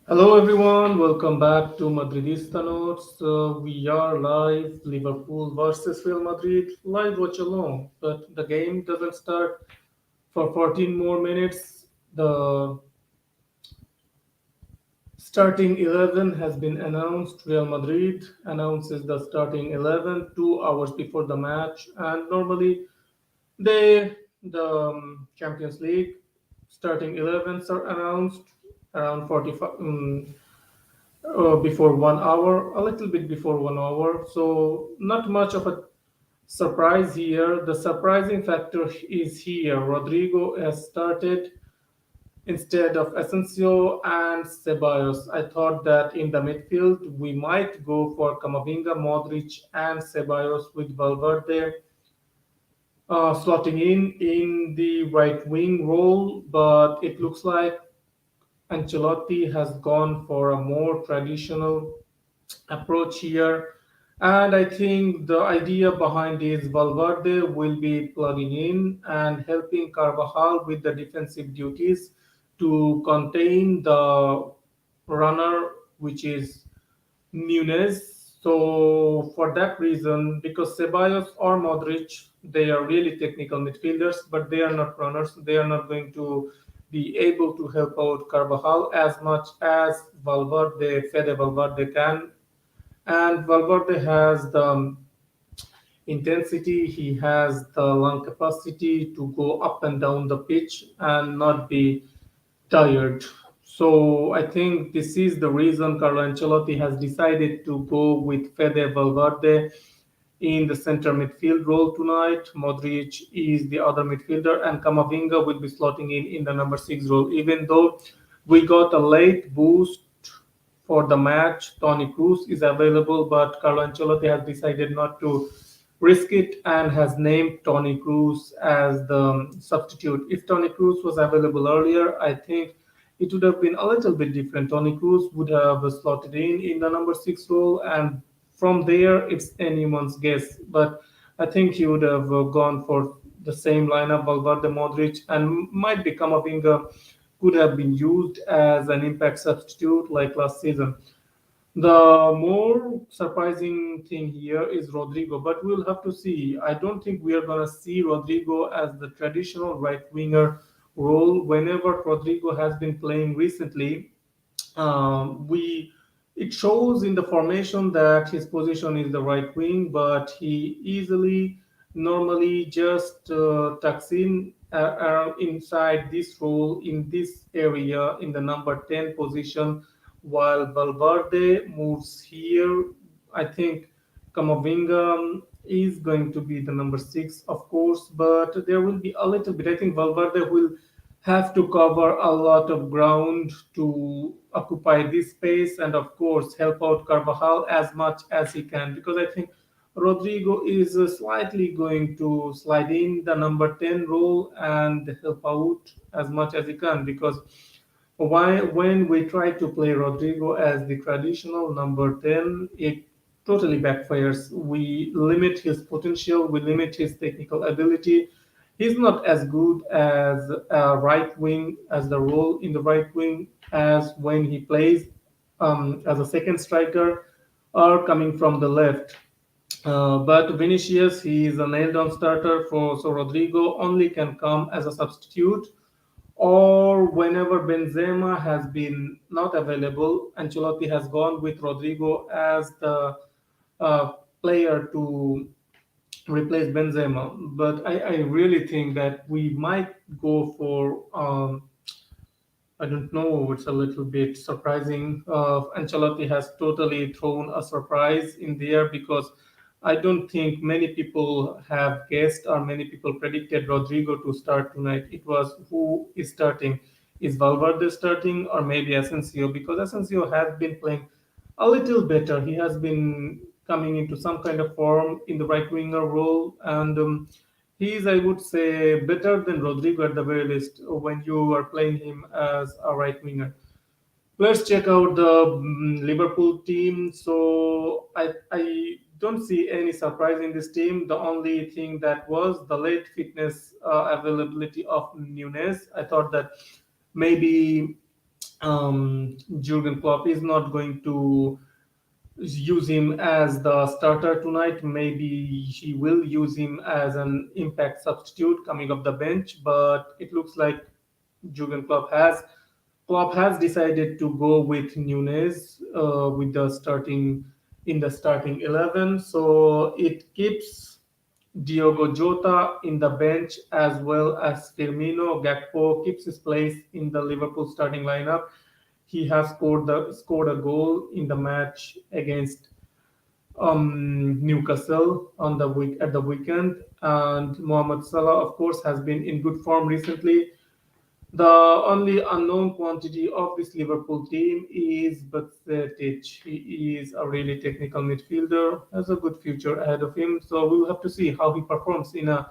Hello everyone, welcome back to Madridista Notes. We are live, Liverpool versus Real Madrid, live watch along. But the game doesn't start for 14 more minutes. The starting 11 has been announced. Real Madrid announces the starting 11 2 hours before the match, and normally the Champions League starting 11s are announced around 45. Before 1 hour, a little bit before 1 hour. So not much of a surprise here. The surprising factor is here. Rodrigo has started instead of Asensio and Ceballos. I thought that in the midfield we might go for Camavinga, Modric, and Ceballos with Valverde slotting in the right wing role, but it looks like Ancelotti has gone for a more traditional approach here. And I think the idea behind is Valverde will be plugging in and helping Carvajal with the defensive duties to contain the runner, which is Nunez. So for that reason, because Ceballos or Modric, they are really technical midfielders, but they are not runners. They are not going to be able to help out Carvajal as much as Fede Valverde can. And Valverde has the intensity, he has the lung capacity to go up and down the pitch and not be tired. So I think this is the reason Carlo Ancelotti has decided to go with Fede Valverde in the center midfield role tonight. Modric is the other midfielder, and Camavinga will be slotting in the number six role. Even though we got a late boost for the match, Tony Cruz is available, but Carlo Ancelotti has decided not to risk it and has named Tony Cruz as the substitute. If Tony Cruz was available earlier, I think it would have been a little bit different. Tony Cruz would have slotted in the number six role, and from there it's anyone's guess. But I think he would have gone for the same lineup, Valverde, Modric, and might become a winger. Could have been used as an impact substitute like last season. The more surprising thing here is Rodrigo, but we'll have to see. I don't think we are going to see Rodrigo as the traditional right winger role. Whenever Rodrigo has been playing recently, we it shows in the formation that his position is the right wing, but he easily normally just tucks in inside this role in this area in the number 10 position, while Valverde moves here. I think Camavinga is going to be the number six, of course, but there will be a little bit. I think Valverde will have to cover a lot of ground to occupy this space and, of course, help out Carvajal as much as he can, because I think Rodrigo is slightly going to slide in the number 10 role and help out as much as he can, because when we try to play Rodrigo as the traditional number 10, it totally backfires. We limit his potential, we limit his technical ability. He's not as good as a right wing, as the role in the right wing, as when he plays as a second striker or coming from the left. But Vinicius, he is a nailed-on starter for so Rodrigo only can come as a substitute, or whenever Benzema has been not available, Ancelotti has gone with Rodrigo as the uh, player to replace Benzema. But I really think that we might go for I don't know. It's a little bit surprising. Ancelotti has totally thrown a surprise in there, because I don't think many people have guessed or many people predicted Rodrigo to start tonight. It was who is starting. Is Valverde starting or maybe Asensio? Because Asensio has been playing a little better. He has been coming into some kind of form in the right winger role, and he is, I would say, better than Rodrigo at the very least when you are playing him as a right winger. Let's check out the Liverpool team. So I don't see any surprise in this team. The only thing that was the late fitness availability of Nunez. I thought that maybe Jurgen Klopp is not going to use him as the starter tonight. Maybe he will use him as an impact substitute coming off the bench, but it looks like Jurgen Klopp has decided to go with Nunez with the starting in the starting 11. So it keeps Diogo Jota in the bench as well as Firmino. Gakpo keeps his place in the Liverpool starting lineup. He has scored a goal in the match against Newcastle on the week at the weekend, and Mohamed Salah, of course, has been in good form recently. The only unknown quantity of this Liverpool team is Bajcetic. He is a really technical midfielder, has a good future ahead of him. So we'll have to see how he performs in a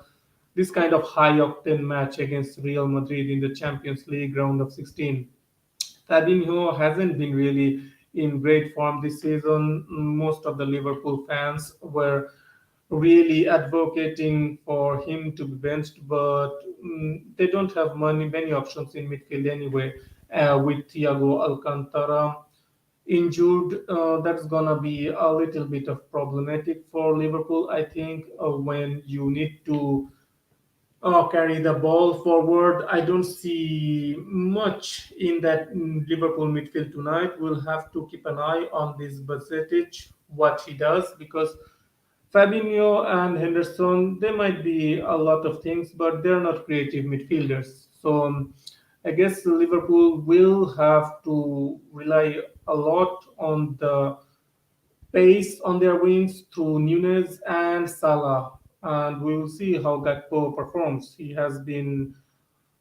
this kind of high octane match against Real Madrid in the Champions League round of 16. Fabinho hasn't been really in great form this season. Most of the Liverpool fans were really advocating for him to be benched, but they don't have many options in midfield anyway. With Thiago Alcantara injured, that's gonna be a little bit of problematic for Liverpool. I think when you need to carry the ball forward. I don't see much in that Liverpool midfield tonight. We'll have to keep an eye on this Bacetic, what he does, because Fabinho and Henderson, they might be a lot of things, but they're not creative midfielders. So I guess Liverpool will have to rely a lot on the pace on their wings through Nunes and Salah. And we will see how Gakpo performs. He has been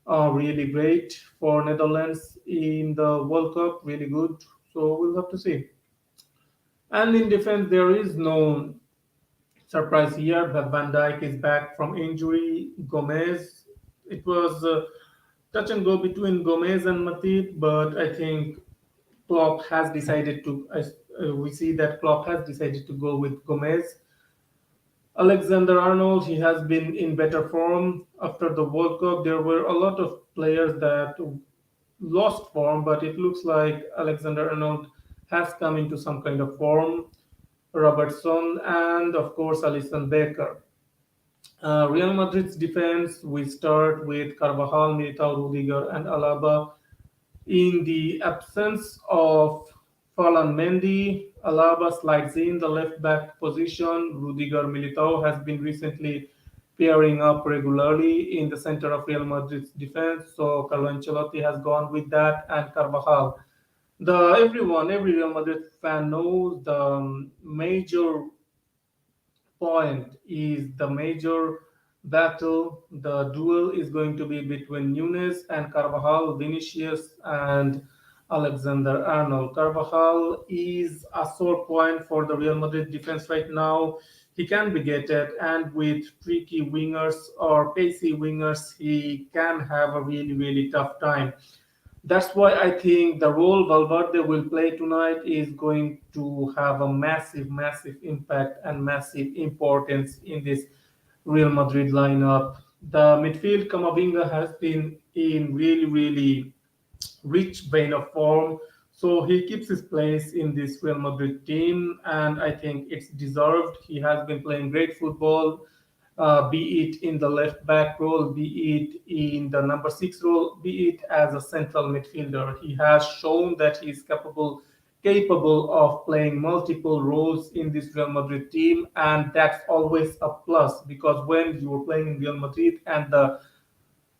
really great for Netherlands in the World Cup, really good. So we'll have to see. And in defense, there is no surprise here. Van Dijk is back from injury. Gomez, it was touch and go between Gomez and Matip, but I think Klopp has decided to. We see that Klopp has decided to go with Gomez. Alexander Arnold, he has been in better form after the World Cup. There were a lot of players that lost form, but it looks like Alexander Arnold has come into some kind of form. Robertson and of course Alisson Becker. Real Madrid's defense, we start with Carvajal, Militao, Rudiger, and Alaba. In the absence of Falan Mendy, Alaba slides in the left back position. Rudiger Militao has been recently pairing up regularly in the center of Real Madrid's defense. So Carlo Ancelotti has gone with that and Carvajal. Every Real Madrid fan knows the major point is the major battle. The duel is going to be between Nunes and Carvajal, Vinicius and Alexander Arnold. Carvajal is a sore point for the Real Madrid defense right now. He can be gated, and with tricky wingers or pacey wingers, he can have a really tough time. That's why I think the role Valverde will play tonight is going to have a massive impact and massive importance in this Real Madrid lineup. The midfield, Camavinga has been in really rich vein of form. So he keeps his place in this Real Madrid team, and I think it's deserved. He has been playing great football, be it in the left back role, be it in the number six role, be it as a central midfielder. He has shown that he is capable of playing multiple roles in this Real Madrid team, and that's always a plus because when you are playing in Real Madrid and the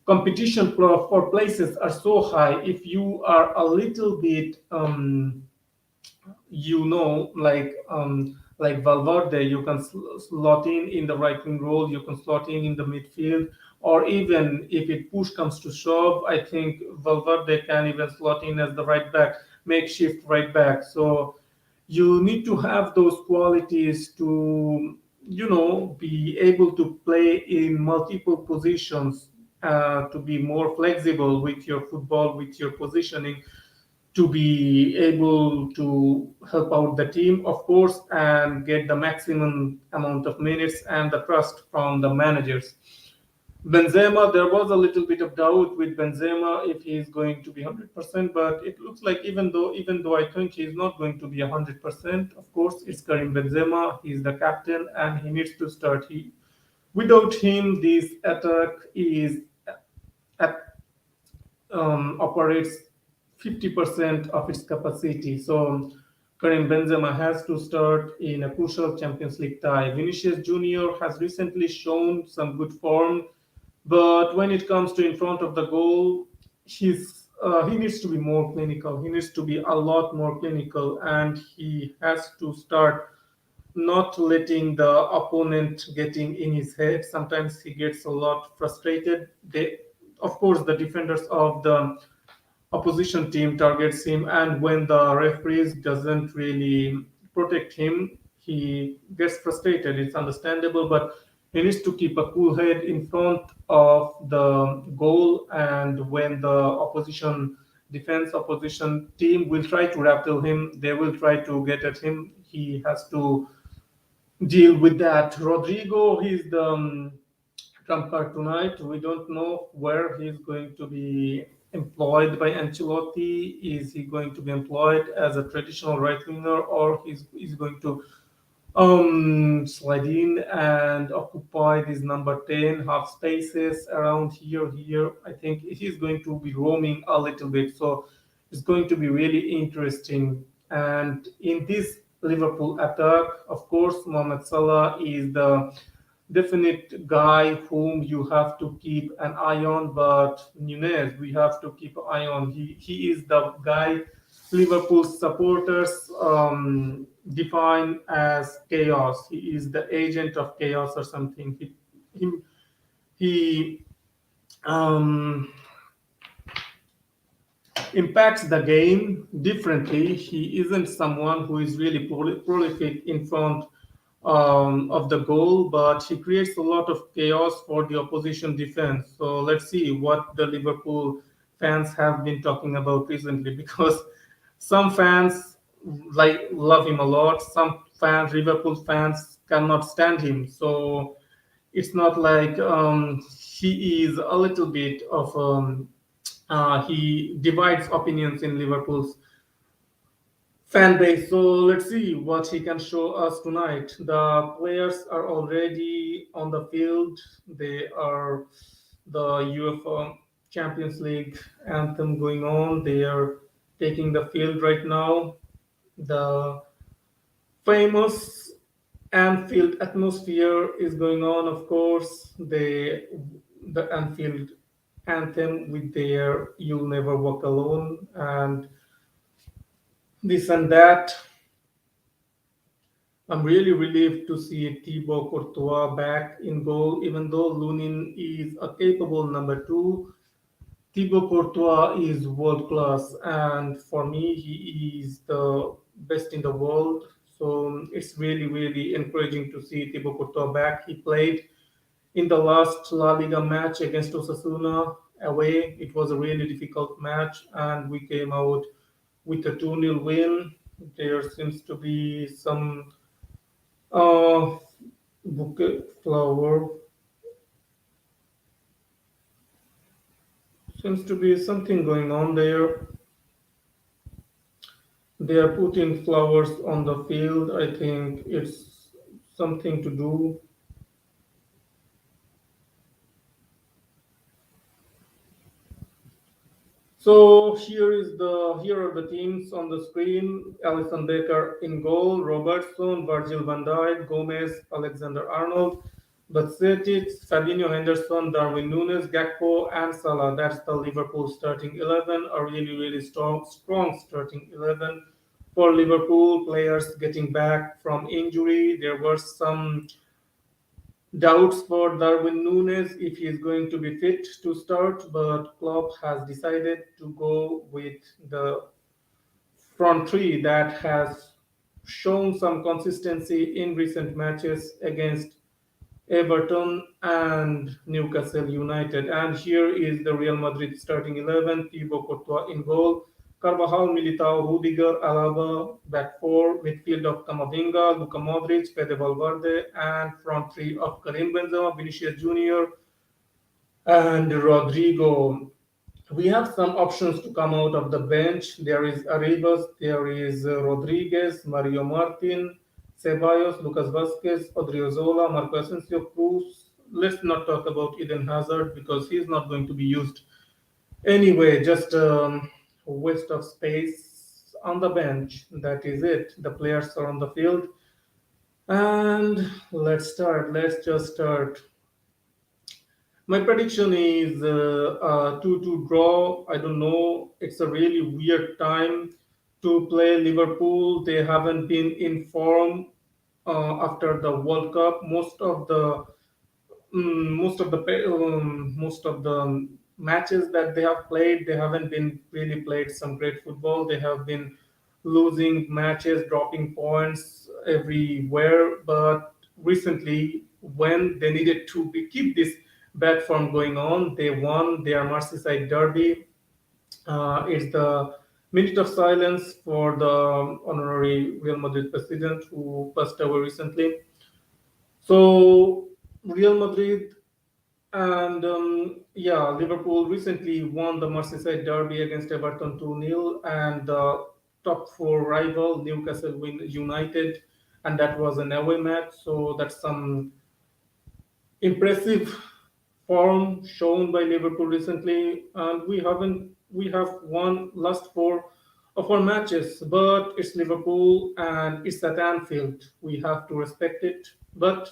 competition for places are so high, if you are a little bit like Valverde, you can slot in the right wing role, you can slot in the midfield, or even if it push comes to shove, I think Valverde can even slot in as the right back, makeshift right back. So you need to have those qualities to be able to play in multiple positions, to be more flexible with your football, with your positioning, to be able to help out the team, of course, and get the maximum amount of minutes and the trust from the managers. Benzema, there was a little bit of doubt with Benzema if he is going to be 100%, but it looks like even though I think he is not going to be 100%, of course it's Karim Benzema. He is the captain and he needs to start. He Without him, this attack is at, operates 50% of its capacity. So Karim Benzema has to start in a crucial Champions League tie. Vinicius Junior has recently shown some good form, but when it comes to in front of the goal, he needs to be more clinical. He needs to be a lot more clinical, and he has to start not letting the opponent getting in his head. Sometimes he gets a lot frustrated. Of course, the defenders of the opposition team targets him, and when the referees doesn't really protect him, he gets frustrated. It's understandable, but he needs to keep a cool head in front of the goal, and when the opposition team will try to rattle him, they will try to get at him, he has to deal with that. Rodrigo, he's the trump card tonight. We don't know where he's going to be employed by Ancelotti. Is he going to be employed as a traditional right winger, or he's going to slide in and occupy these number 10 half spaces around here. I think he's going to be roaming a little bit, so it's going to be really interesting. And in this Liverpool attack, of course, Mohamed Salah is the definite guy whom you have to keep an eye on, but Nunez, we have to keep an eye on. He is the guy Liverpool supporters define as chaos. He is the agent of chaos or something. He, he um, impacts the game differently. He isn't someone who is really prolific in front of the goal, but he creates a lot of chaos for the opposition defense. So let's see what the Liverpool fans have been talking about recently, because some fans love him a lot. Some fans, Liverpool fans, cannot stand him. So it's not like he is a little bit of he divides opinions in Liverpool's fan base. So let's see what he can show us tonight. The players are already on the field. They are the UEFA Champions League anthem going on. They are taking the field right now. The famous Anfield atmosphere is going on, of course. The Anfield anthem with their "You'll Never Walk Alone" and this and that. I'm really relieved to see Thibaut Courtois back in goal, even though Lunin is a capable number two. Thibaut Courtois is world class, and for me, he is the best in the world. So it's really encouraging to see Thibaut Courtois back. He played in the last La Liga match against Osasuna away. It was a really difficult match, and we came out with a 2-0 win. There seems to be some bouquet flower. Seems to be something going on there. They are putting flowers on the field. I think it's something to do. So here are the teams on the screen. Alison Becker in goal, Robertson, Virgil van Dijk, Gomez, Alexander Arnold, Bacetic, Fabinho Henderson, Darwin Nunes, Gakpo, and Salah. That's the Liverpool starting 11. A really strong starting 11 for Liverpool players getting back from injury. There were some doubts for Darwin Nunes if he is going to be fit to start, but Klopp has decided to go with the front three that has shown some consistency in recent matches against Everton and Newcastle United. And here is the Real Madrid starting 11. Thibaut Courtois in goal. Carvajal, Militao, Rudiger, Alaba, back four. Midfield of Camavinga, Luka Modric, Fede Valverde, and front three of Karim Benzema, Vinicius Junior, And Rodrigo. We have some options to come out of the bench. There is Arribas, there is Rodriguez, Mario Martin, Ceballos, Lucas Vasquez, Odriozola, Marco Asensio, Cruz. Let's not talk about Eden Hazard because he's not going to be used anyway. Just waste of space on the bench. That is it. The players are on the field. And let's start. Let's just start. My prediction is 2-2 draw. I don't know. It's a really weird time to play Liverpool. They haven't been in form after the World Cup. Most of the matches that they have played, they haven't been really played some great football. They have been losing matches, dropping points everywhere. But recently, when they needed to keep this bad form going on, they won their Merseyside derby. It's the minute of silence for the honorary Real Madrid president who passed away recently. So Real Madrid and yeah, Liverpool recently won the Merseyside derby against Everton 2-0, and the top four rival Newcastle United, and that was an away match. So that's some impressive form shown by Liverpool recently, and we have won last four of our matches, but it's Liverpool and it's at Anfield. We have to respect it, but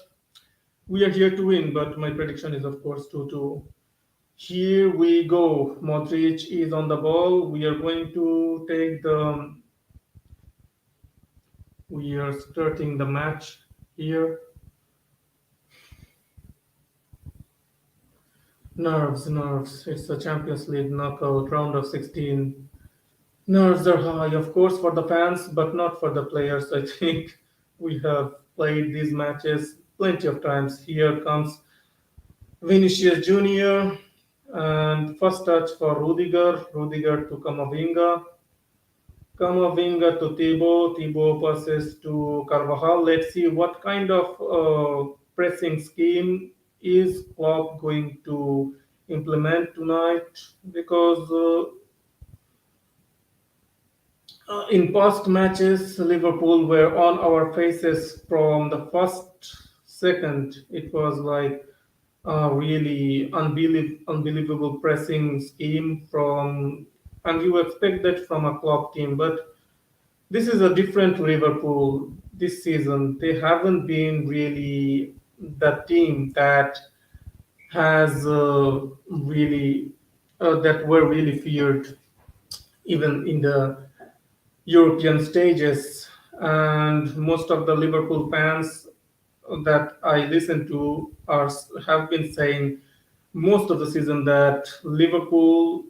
we are here to win. But my prediction is of course 2-2. Here we go. Modric is on the ball. We are going to take the. We are starting the match here. Nerves, nerves. It's a Champions League knockout round of 16. Nerves are high, of course, for the fans, but not for the players. I think we have played these matches plenty of times. Here comes Vinicius Junior, and first touch for Rudiger. Rudiger to Kamavinga. Kamavinga to Thibaut. Thibaut passes to Carvajal. Let's see what kind of pressing scheme is Klopp going to implement tonight, because in past matches, Liverpool were on our faces from the first second. It was like a really unbelievable pressing scheme from, and you expect that from a club team. But this is a different Liverpool this season. They haven't been really the team that has really that were really feared even in the European stages, and most of the Liverpool fans that I listen to have been saying most of the season that Liverpool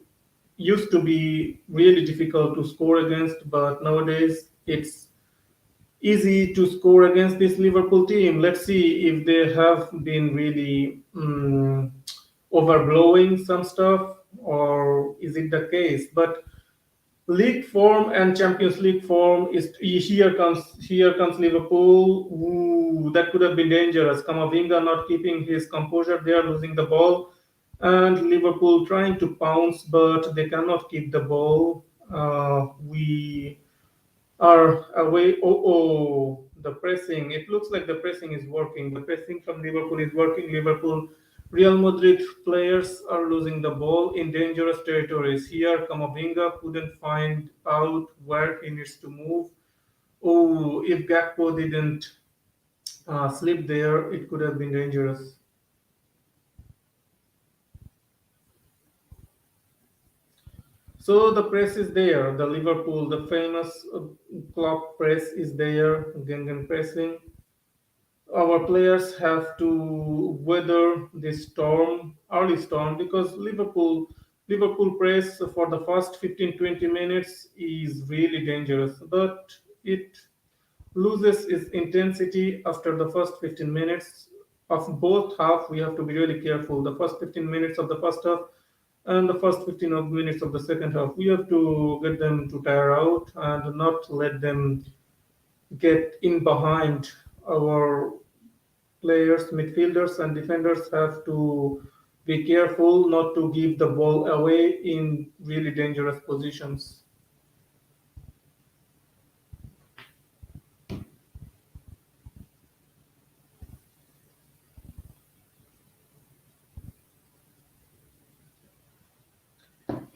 used to be really difficult to score against, but nowadays it's easy to score against this Liverpool team. Let's see if they have been really overblowing some stuff, or is it the case? But league form and Champions League form is here comes Liverpool. Ooh, that could have been dangerous. Kamavinga not keeping his composure, they are losing the ball, and Liverpool trying to pounce, but they cannot keep the ball. We are away. The pressing. It looks like the pressing is working. The pressing from Liverpool is working. Liverpool, Real Madrid players are losing the ball in dangerous territories. Here, Kamavinga couldn't find out where he needs to move. Oh, if Gakpo didn't slip there, it could have been dangerous. So the press is there. The Liverpool, the famous club press is there. Gengen pressing. Our players have to weather this early storm, because Liverpool press for the first 15-20 minutes is really dangerous, but it loses its intensity after the first 15 minutes of both half. We have to be really careful. The first 15 minutes of the first half and the first 15 minutes of the second half, we have to get them to tire out and not let them get in behind our players, midfielders, and defenders have to Be careful not to give the ball away in really dangerous positions.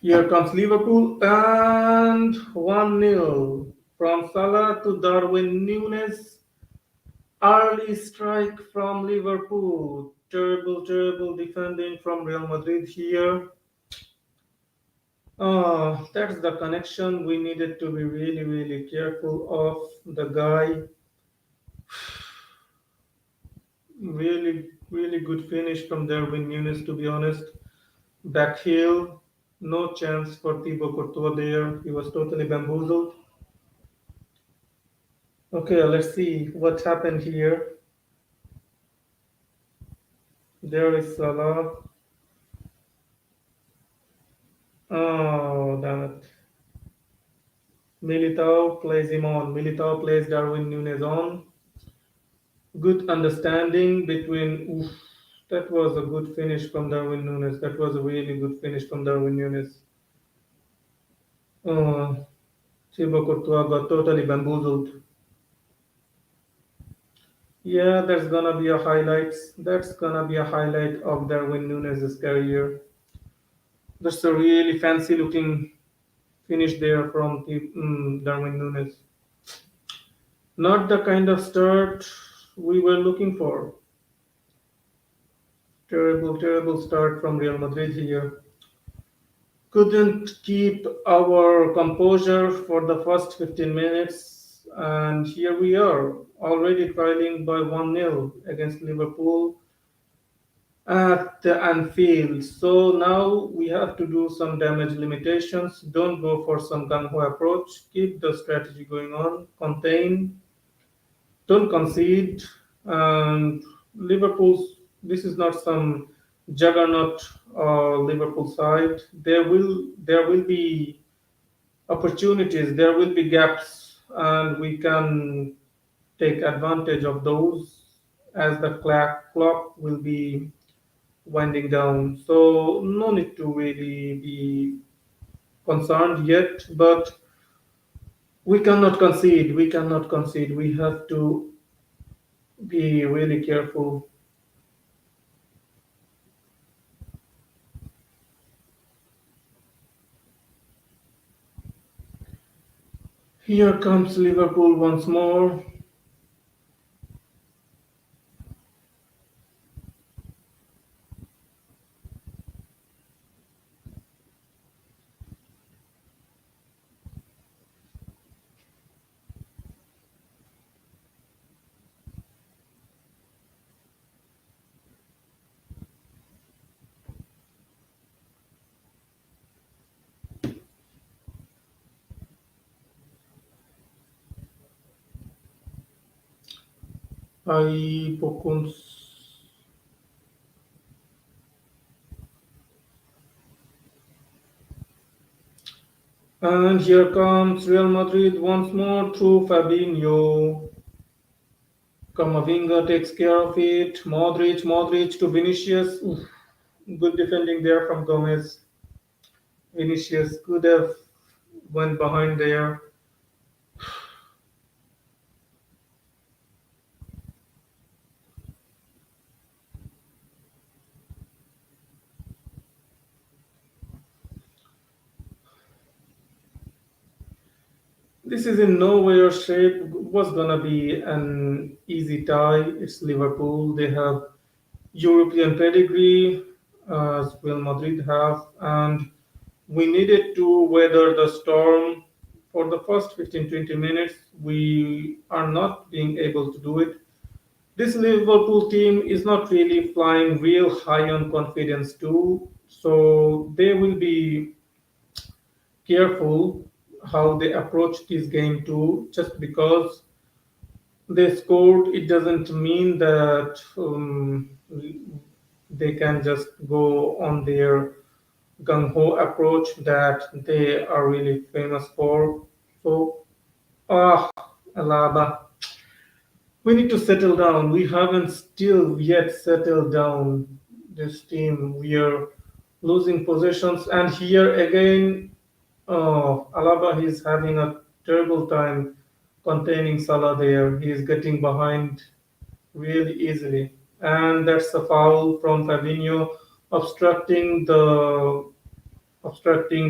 Here comes Liverpool and 1-0 from Salah to Darwin Nunes. Early strike from Liverpool. Terrible, terrible defending from Real Madrid here. That's the connection we needed to be really, really careful of. The guy, really, really good finish from Darwin Nunes, to be honest. Back heel, no chance for Thibaut Courtois there. He was totally bamboozled. Okay, let's see what happened here. There is Salah. Oh, damn it. Militao plays him on. Militao plays Darwin Nunes on. Good understanding between. Oof, that was a good finish from Darwin Nunes. That was a really good finish from Darwin Nunes. Oh, Thibaut Courtois got totally bamboozled. Yeah, that's gonna be a highlight. That's gonna be a highlight of Darwin Nunes' career. That's a really fancy looking finish there from Darwin Nunes. Not the kind of start we were looking for. Terrible, terrible start from Real Madrid here. Couldn't keep our composure for the first 15 minutes, and here we are, already trailing by 1-0 against Liverpool at the Anfield. So now we have to do some damage limitations. Don't go for some gung ho approach. Keep the strategy going on. Contain. Don't concede. And Liverpool's. This is not some juggernaut Liverpool side. There will be opportunities. There will be gaps, and we can take advantage of those as the clock will be winding down. So no need to really be concerned yet, but we cannot concede. We cannot concede. We have to be really careful. Here comes Liverpool once more. Ay, Pokums. And here comes Real Madrid once more through Fabinho. Kamavinga takes care of it. Modric to Vinicius. Oof, good defending there from Gomez. Vinicius could have went behind there. This is in no way or shape was gonna be an easy tie. It's Liverpool. They have European pedigree, as Real Madrid have, and we needed to weather the storm for the first 15-20 minutes. We are not being able to do it. This Liverpool team is not really flying real high on confidence too, so they will be careful how they approach this game too. Just because they scored, it doesn't mean that they can just go on their gung ho approach that they are really famous for. So, ah, Alaba, we need to settle down. We haven't still yet settled down. this team. We are losing possessions, and here again, Alaba is having a terrible time containing Salah there. He is getting behind really easily, and that's a foul from Fabinho obstructing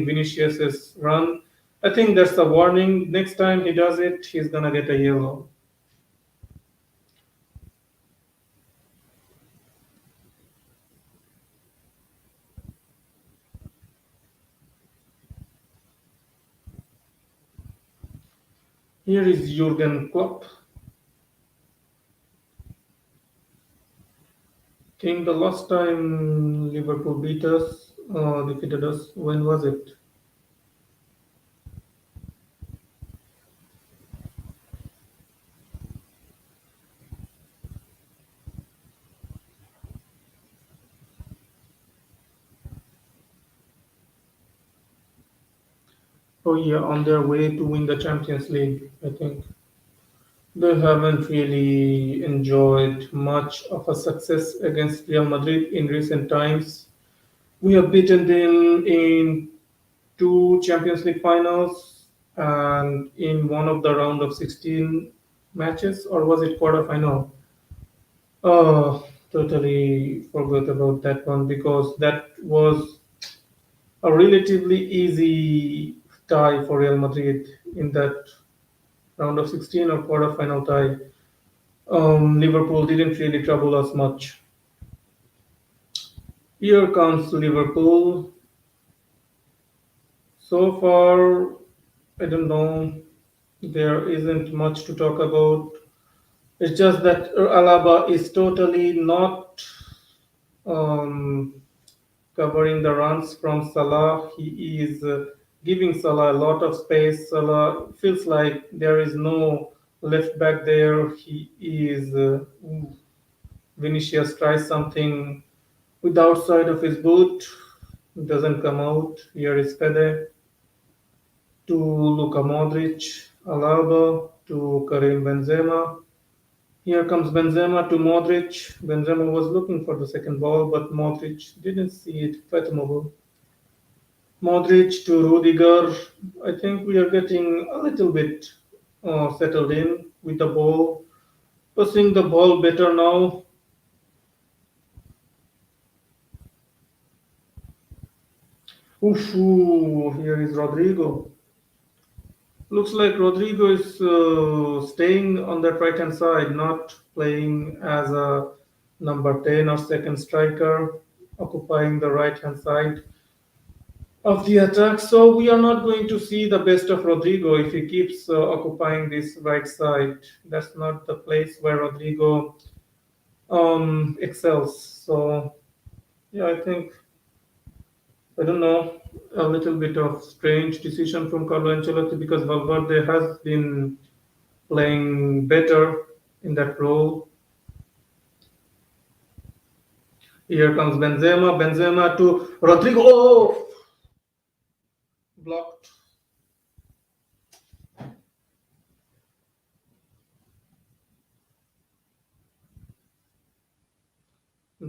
Vinicius's run. I think that's a warning. Next time he does it, he's gonna get a yellow. Here is Jurgen Klopp. Think the last time Liverpool defeated us, when was it? Oh yeah, on their way to win the Champions League, I think. They haven't really enjoyed much of a success against Real Madrid in recent times. We have beaten them in two Champions League finals and in one of the round of 16 matches, or was it quarterfinal? Oh, totally forgot about that one because that was a relatively easy tie for Real Madrid in that round of 16 or quarterfinal tie. Liverpool didn't really trouble us much. Here comes Liverpool. So far, I don't know. There isn't much to talk about. It's just that Alaba is totally not um, covering the runs from Salah. He is giving Salah a lot of space. Salah feels like there is no left back there. He is Vinicius tries something with the outside of his boot, doesn't come out. Here is Fede to Luka Modric, Alaba to Karim Benzema. Here comes Benzema to Modric. Benzema was looking for the second ball, but Modric didn't see it fathomable. Modric to Rudiger. I think we are getting a little bit settled in with the ball. Passing the ball better now. Oof, here is Rodrigo. Looks like Rodrigo is staying on that right hand side, not playing as a number 10 or second striker, occupying the right hand side of the attack. So we are not going to see the best of Rodrigo if he keeps occupying this right side. That's not the place where Rodrigo excels. So yeah, I think I don't know, a little bit of strange decision from Carlo Ancelotti because Valverde has been playing better in that role. Here comes Benzema. Benzema to Rodrigo. Oh, blocked.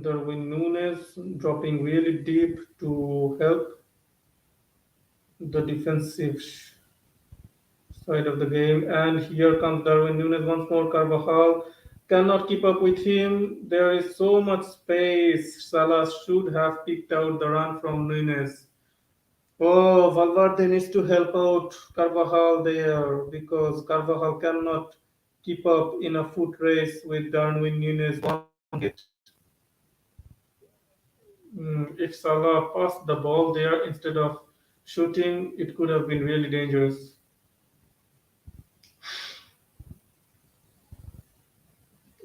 Darwin Nunes dropping really deep to help the defensive side of the game. And here comes Darwin Nunes once more. Carvajal cannot keep up with him. There is so much space. Salah should have picked out the run from Nunes. Oh, Valverde needs to help out Carvajal there because Carvajal cannot keep up in a foot race with Darwin Nunes. If Salah passed the ball there instead of shooting, it could have been really dangerous.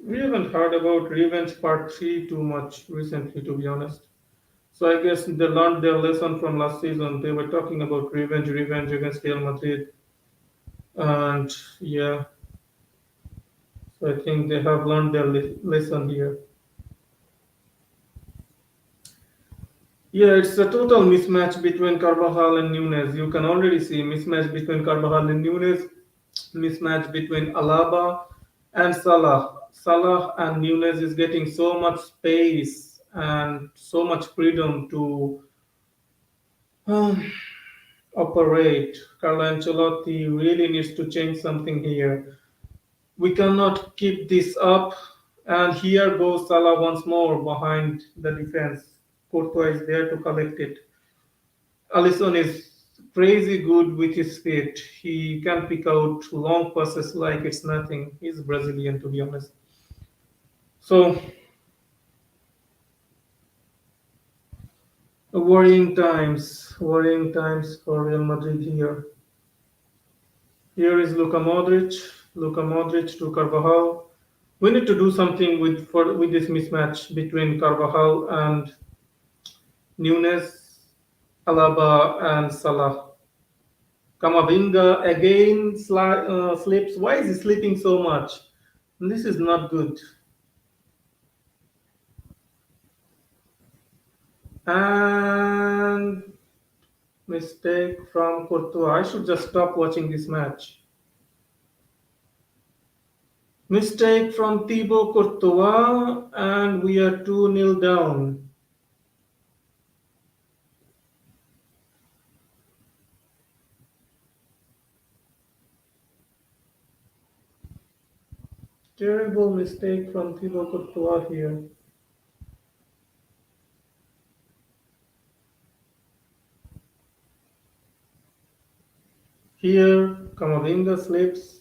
We haven't heard about Revenge Part 3 too much recently, to be honest. So I guess they learned their lesson from last season. They were talking about revenge against Real Madrid. And yeah, so I think they have learned their lesson here. Yeah, it's a total mismatch between Carvajal and Nunes. You can already see mismatch between Carvajal and Nunes, mismatch between Alaba and Salah. Salah and Nunes is getting so much space and so much freedom to um, operate. Carlo Ancelotti really needs to change something here. We cannot keep this up. And here goes Salah once more behind the defense. Courtois is there to collect it. Alisson is crazy good with his feet. He can pick out long passes like it's nothing. He's Brazilian, to be honest. So, worrying times for Real Madrid here. Here is Luka Modric to Carvajal. We need to do something with this mismatch between Carvajal and Nunes, Alaba, and Salah. Kamavinga again slips. Why is he sleeping so much? This is not good. And mistake from Courtois. I should just stop watching this match. Mistake from Thibaut Courtois, and we are 2-0 down. Terrible mistake from Thibaut Courtois here. Here, Kamavinga slips.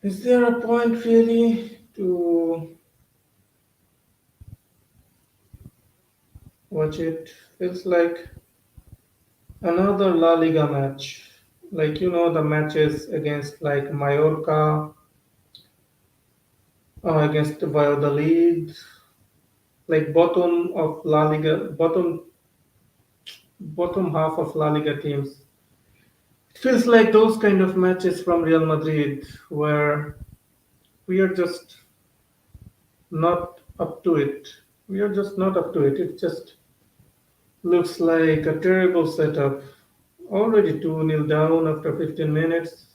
Is there a point really to watch it? Feels like another La Liga match. Like, the matches against like Mallorca, against Valladolid, like bottom half of La Liga teams. It feels like those kind of matches from Real Madrid where we are just not up to it. We are just not up to it. It just looks like a terrible setup. Already 2-0 down after 15 minutes.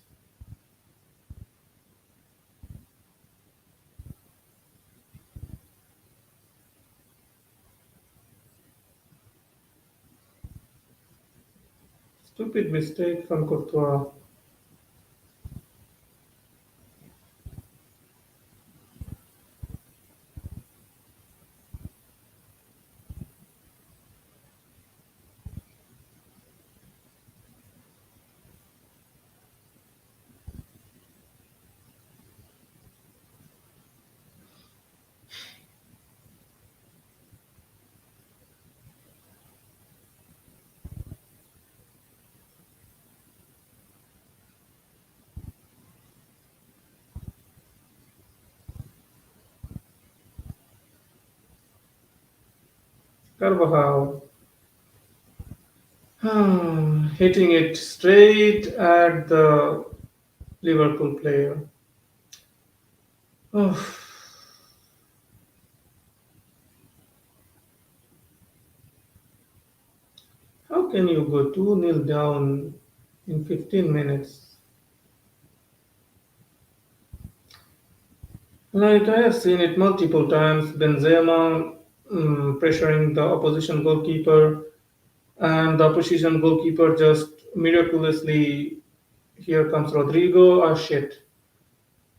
Stupid mistake from Courtois. Carvajal hitting it straight at the Liverpool player. Oh, how can you go 2-0 down in 15 minutes? Like I have seen it multiple times, Benzema pressuring the opposition goalkeeper, and the opposition goalkeeper just miraculously, here comes Rodrigo, ah shit.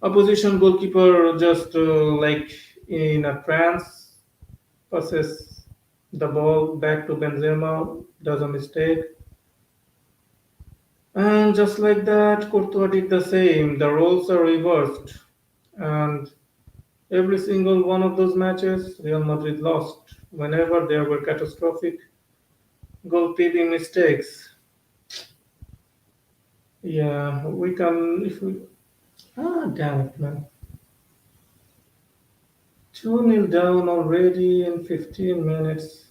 Opposition goalkeeper just like in a trance passes the ball back to Benzema, does a mistake. And just like that, Courtois did the same. The roles are reversed. And every single one of those matches, Real Madrid lost. Whenever they were catastrophic, goalkeeping mistakes. Yeah, we can if we. Ah, damn it, man. 2-0 down already in 15 minutes.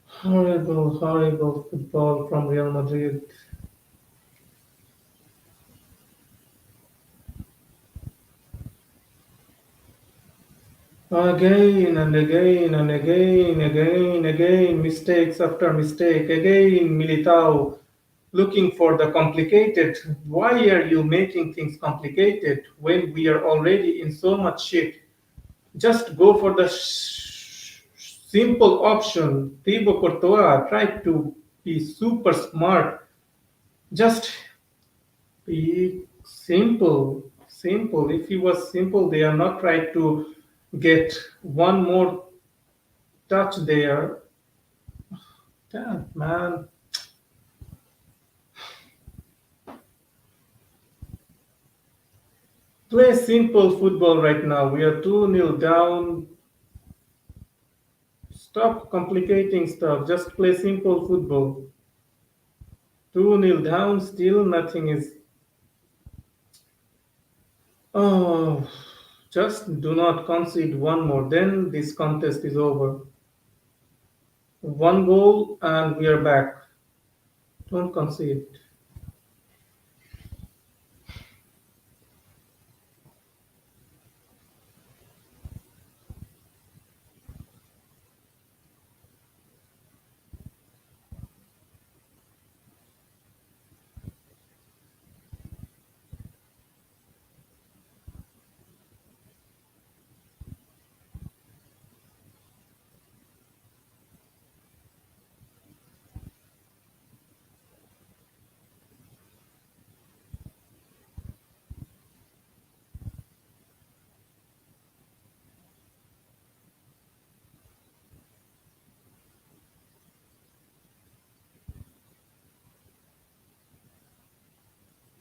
Horrible, horrible football from Real Madrid. Again and again and again, mistakes after mistake. Again, Militao looking for the complicated. Why are you making things complicated when we are already in so much shit? Just go for the simple option. Thibaut Courtois tried to be super smart. Just be simple. Simple. If he was simple, they are not trying to get one more touch there. Damn, man. Play simple football right now. We are 2-0 down. Stop complicating stuff. Just play simple football. 2-0 down, still nothing is. Oh, just do not concede one more. Then this contest is over. One goal and we are back. Don't concede.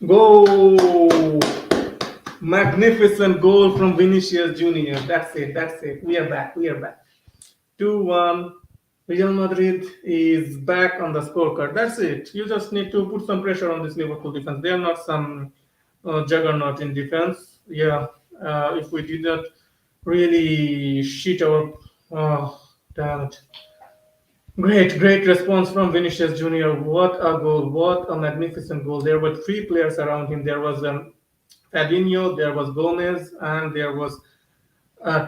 Go! Magnificent goal from Vinicius Junior. That's it. That's it. We are back. We are back. 2-1. Real Madrid is back on the scorecard. That's it. You just need to put some pressure on this Liverpool defense. They are not some juggernaut in defense. Yeah, if we did not really shit our. Oh, damn it. Great, great response from Vinicius Junior. What a goal. What a magnificent goal. There were three players around him. There was Fabinho, there was Gomez, and there was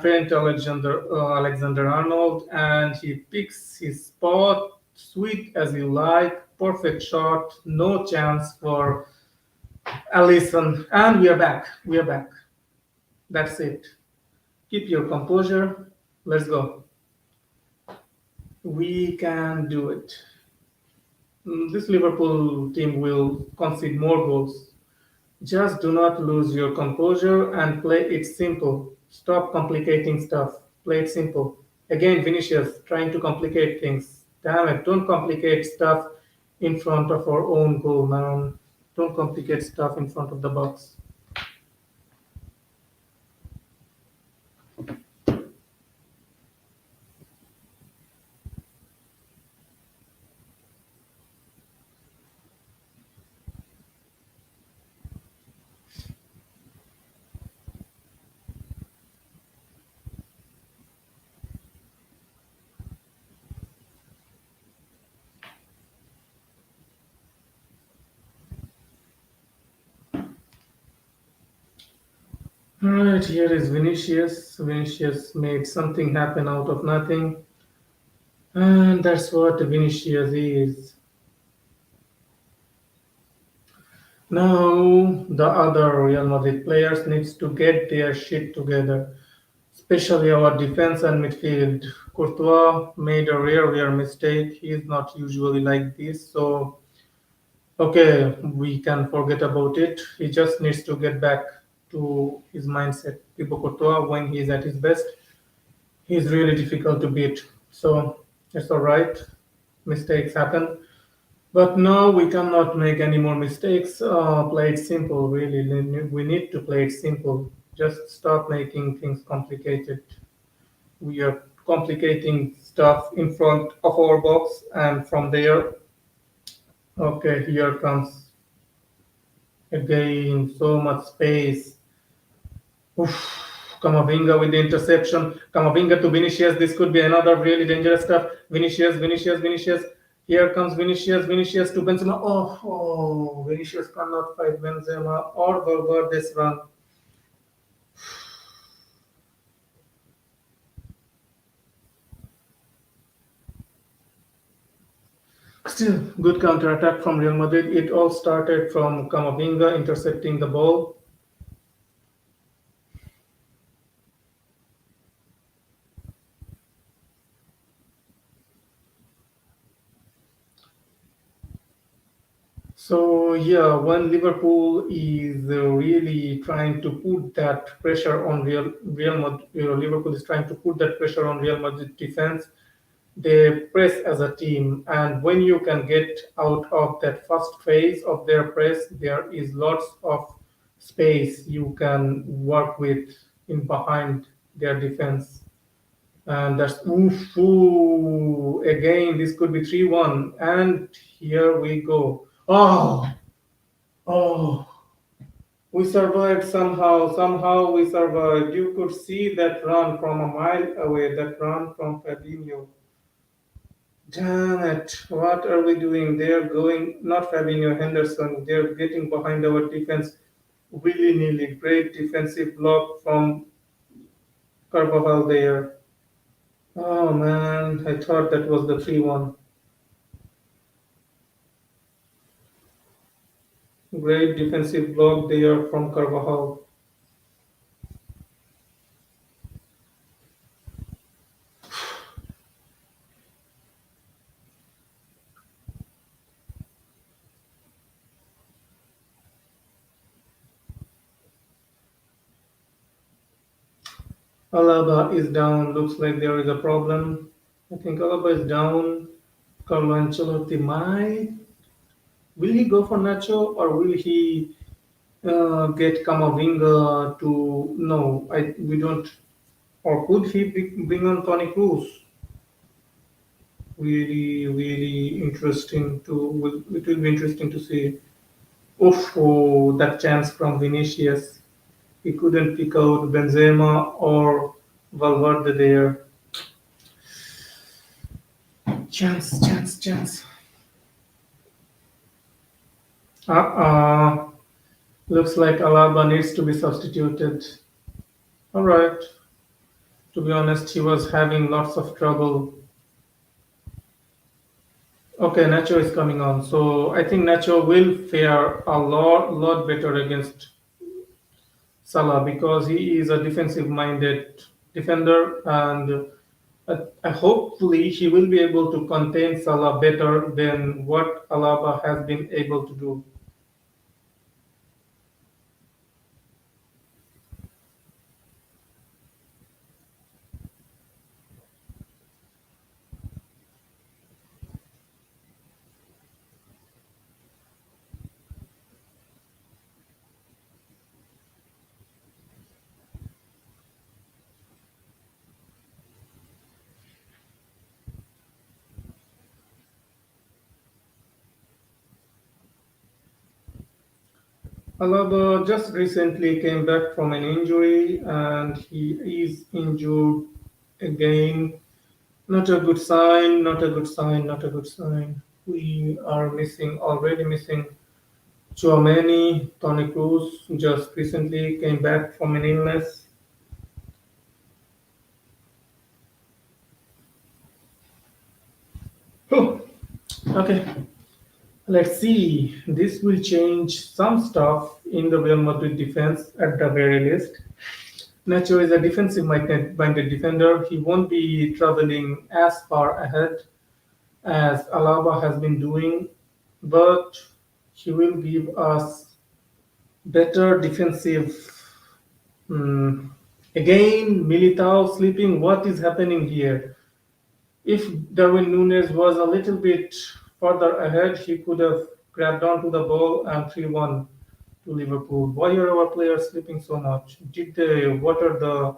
Trent Alexander Arnold, and he picks his spot, sweet as you like, perfect shot, no chance for Allison, and we are back. We are back. That's it. Keep your composure. Let's go. We can do it. This Liverpool team will concede more goals. Just do not lose your composure and play it simple. Stop complicating stuff. Play it simple. Again, Vinicius trying to complicate things. Damn it, don't complicate stuff in front of our own goal, man. Don't complicate stuff in front of the box. Alright, here is Vinicius. Vinicius made something happen out of nothing. And that's what Vinicius is. Now the other Real Madrid players needs to get their shit together, especially our defense and midfield. Courtois made a rare mistake. He is not usually like this, so okay, we can forget about it. He just needs to get back to his mindset. Thibaut Courtois, when he is at his best, he is really difficult to beat. So it's all right. Mistakes happen. But no, we cannot make any more mistakes. Play it simple, really. We need to play it simple. Just stop making things complicated. We are complicating stuff in front of our box, and from there, okay, here comes again so much space. Oof, Kamavinga with the interception. Kamavinga to Vinicius. This could be another really dangerous stuff. Vinicius, Vinicius, Vinicius. Here comes Vinicius, Vinicius to Benzema. Vinicius cannot fight Benzema or Valverde's run. Still, good counter attack from Real Madrid. It all started from Kamavinga intercepting the ball. So yeah, when Liverpool is really trying to put that pressure on Real Madrid, Liverpool is trying to put that pressure on Real Madrid defense. They press as a team, and when you can get out of that first phase of their press, there is lots of space you can work with in behind their defense. And that's again. This could be 3-1, and here we go. Oh, we survived somehow. Somehow we survived. You could see that run from a mile away. That run from Fabinho. Damn it! What are we doing? They're going, not Fabinho, Henderson. They're getting behind our defense willy nilly. Great defensive block from Carvajal there. Oh man, I thought that was the 3-1. Great defensive block there from Carvajal. Alaba is down. Looks like there is a problem. I think Alaba is down. Carlo Ancelotti might. Will he go for Nacho or will he get Camavinga to? No, we don't. Or could he bring on Tony Cruz? Really, really interesting to. It will be interesting to see. That chance from Vinicius. He couldn't pick out Benzema or Valverde there. Chance, chance, chance. Uh-uh. Looks like Alaba needs to be substituted. All right. To be honest, he was having lots of trouble. Okay, Nacho is coming on. So I think Nacho will fare a lot better against Salah because he is a defensive-minded defender, and hopefully he will be able to contain Salah better than what Alaba has been able to do. Alaba just recently came back from an injury and he is injured again. Not a good sign, not a good sign, not a good sign. We are already missing Chouameni. Tony Cruz just recently came back from an illness. Oh, okay, let's see. This will change some stuff in the Real Madrid defense at the very least. Nacho is a defensive-minded defender. He won't be traveling as far ahead as Alaba has been doing, but he will give us better defensive. Hmm. Again, Militao sleeping. What is happening here? If Darwin Nunes was a little bit further ahead, he could have grabbed onto the ball and 3-1 to Liverpool. Why are our players sleeping so much? Did they water the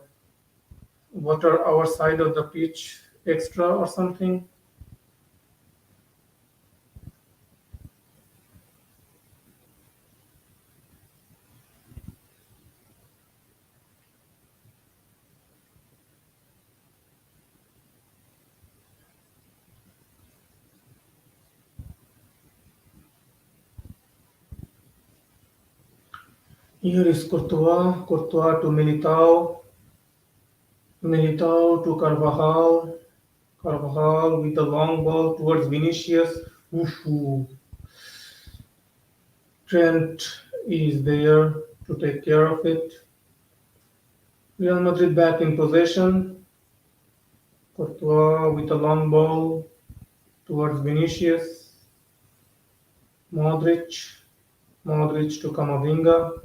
what are our side of the pitch extra or something. Here is Courtois to Militao to Carvajal with the long ball towards Vinicius. Oof, Trent is there to take care of it. Real Madrid back in possession. Courtois with a long ball towards Vinicius. Modric. Modric to Camavinga.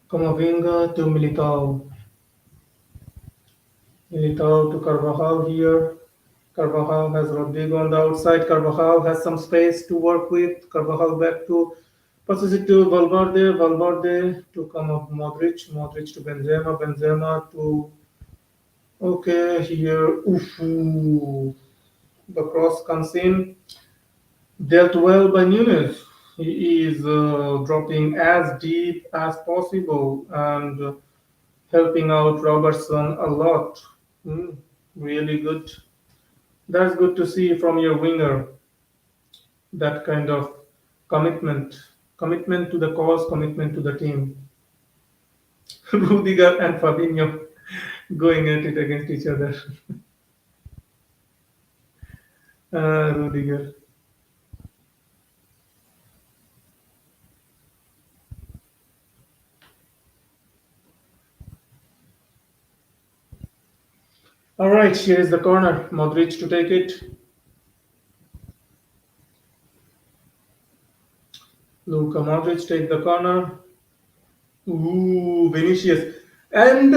Camavinga to Militao. Militao to Carvajal here. Carvajal has Rodrigo on the outside. Carvajal has some space to work with. Carvajal back to passes it to Valverde. Valverde to come up Modric. Modric to Benzema. Benzema to okay here. Oof. The cross comes in. Dealt well by Nunes. He is dropping as deep as possible and helping out Robertson a lot. Hmm, really good. That's good to see from your winger. That kind of commitment, commitment to the cause, commitment to the team. Rudiger and Fabinho going at it against each other. Rudiger. All right, here is the corner. Modric to take it. Luka Modric take the corner. Ooh, Vinicius. And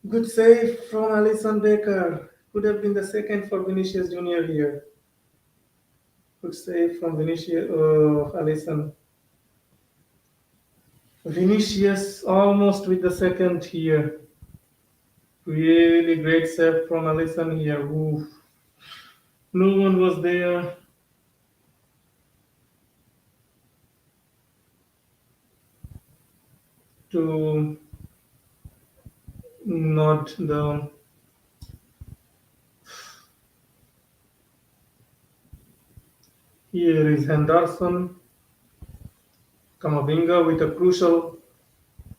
good save from Alison Baker. Could have been the second for Vinicius Junior here. Good save from Vinicius. Alison. Vinicius almost with the second here. Really great save from Alison here. Ooh. No one was there to nod the. Here is Henderson. Camavinga with a crucial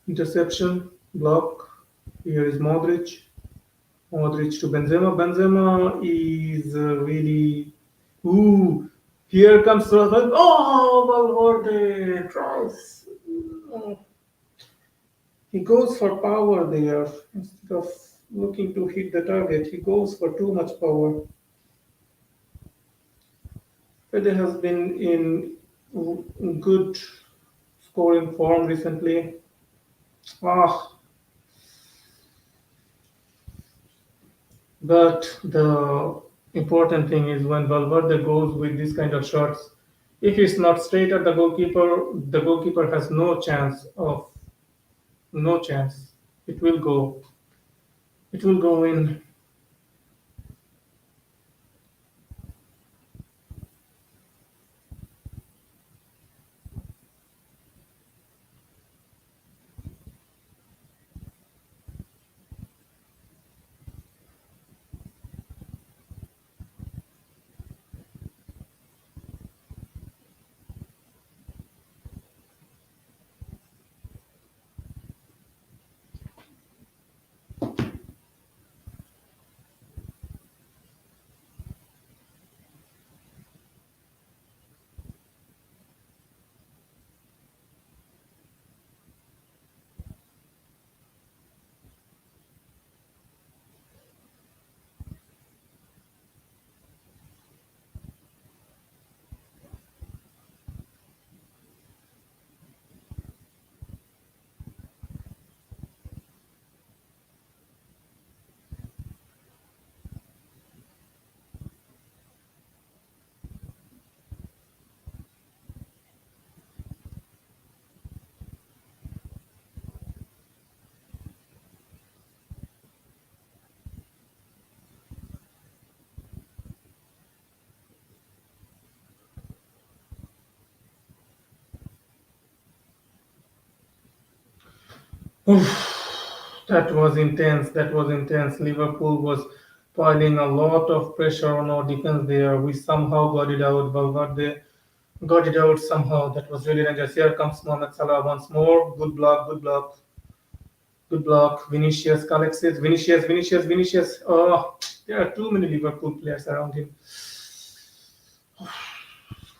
interception block. Here is Modric. Modric to Benzema. Benzema is really. Ooh, here comes Valverde. Oh, Valverde tries. Oh, he goes for power there instead of looking to hit the target. He goes for too much power. Fede has been in good scoring form recently. Ah, but the important thing is when Valverde goes with this kind of shots, if it's not straight at the goalkeeper has no chance. It will go. It will go in. Oof, that was intense. That was intense. Liverpool was piling a lot of pressure on our defense there. We somehow got it out. Valverde got it out somehow. That was really dangerous. Here comes Mohamed Salah once more. Good block, good block, good block. Vinicius collects it. Vinicius, Vinicius, Vinicius. Oh, there are too many Liverpool players around him.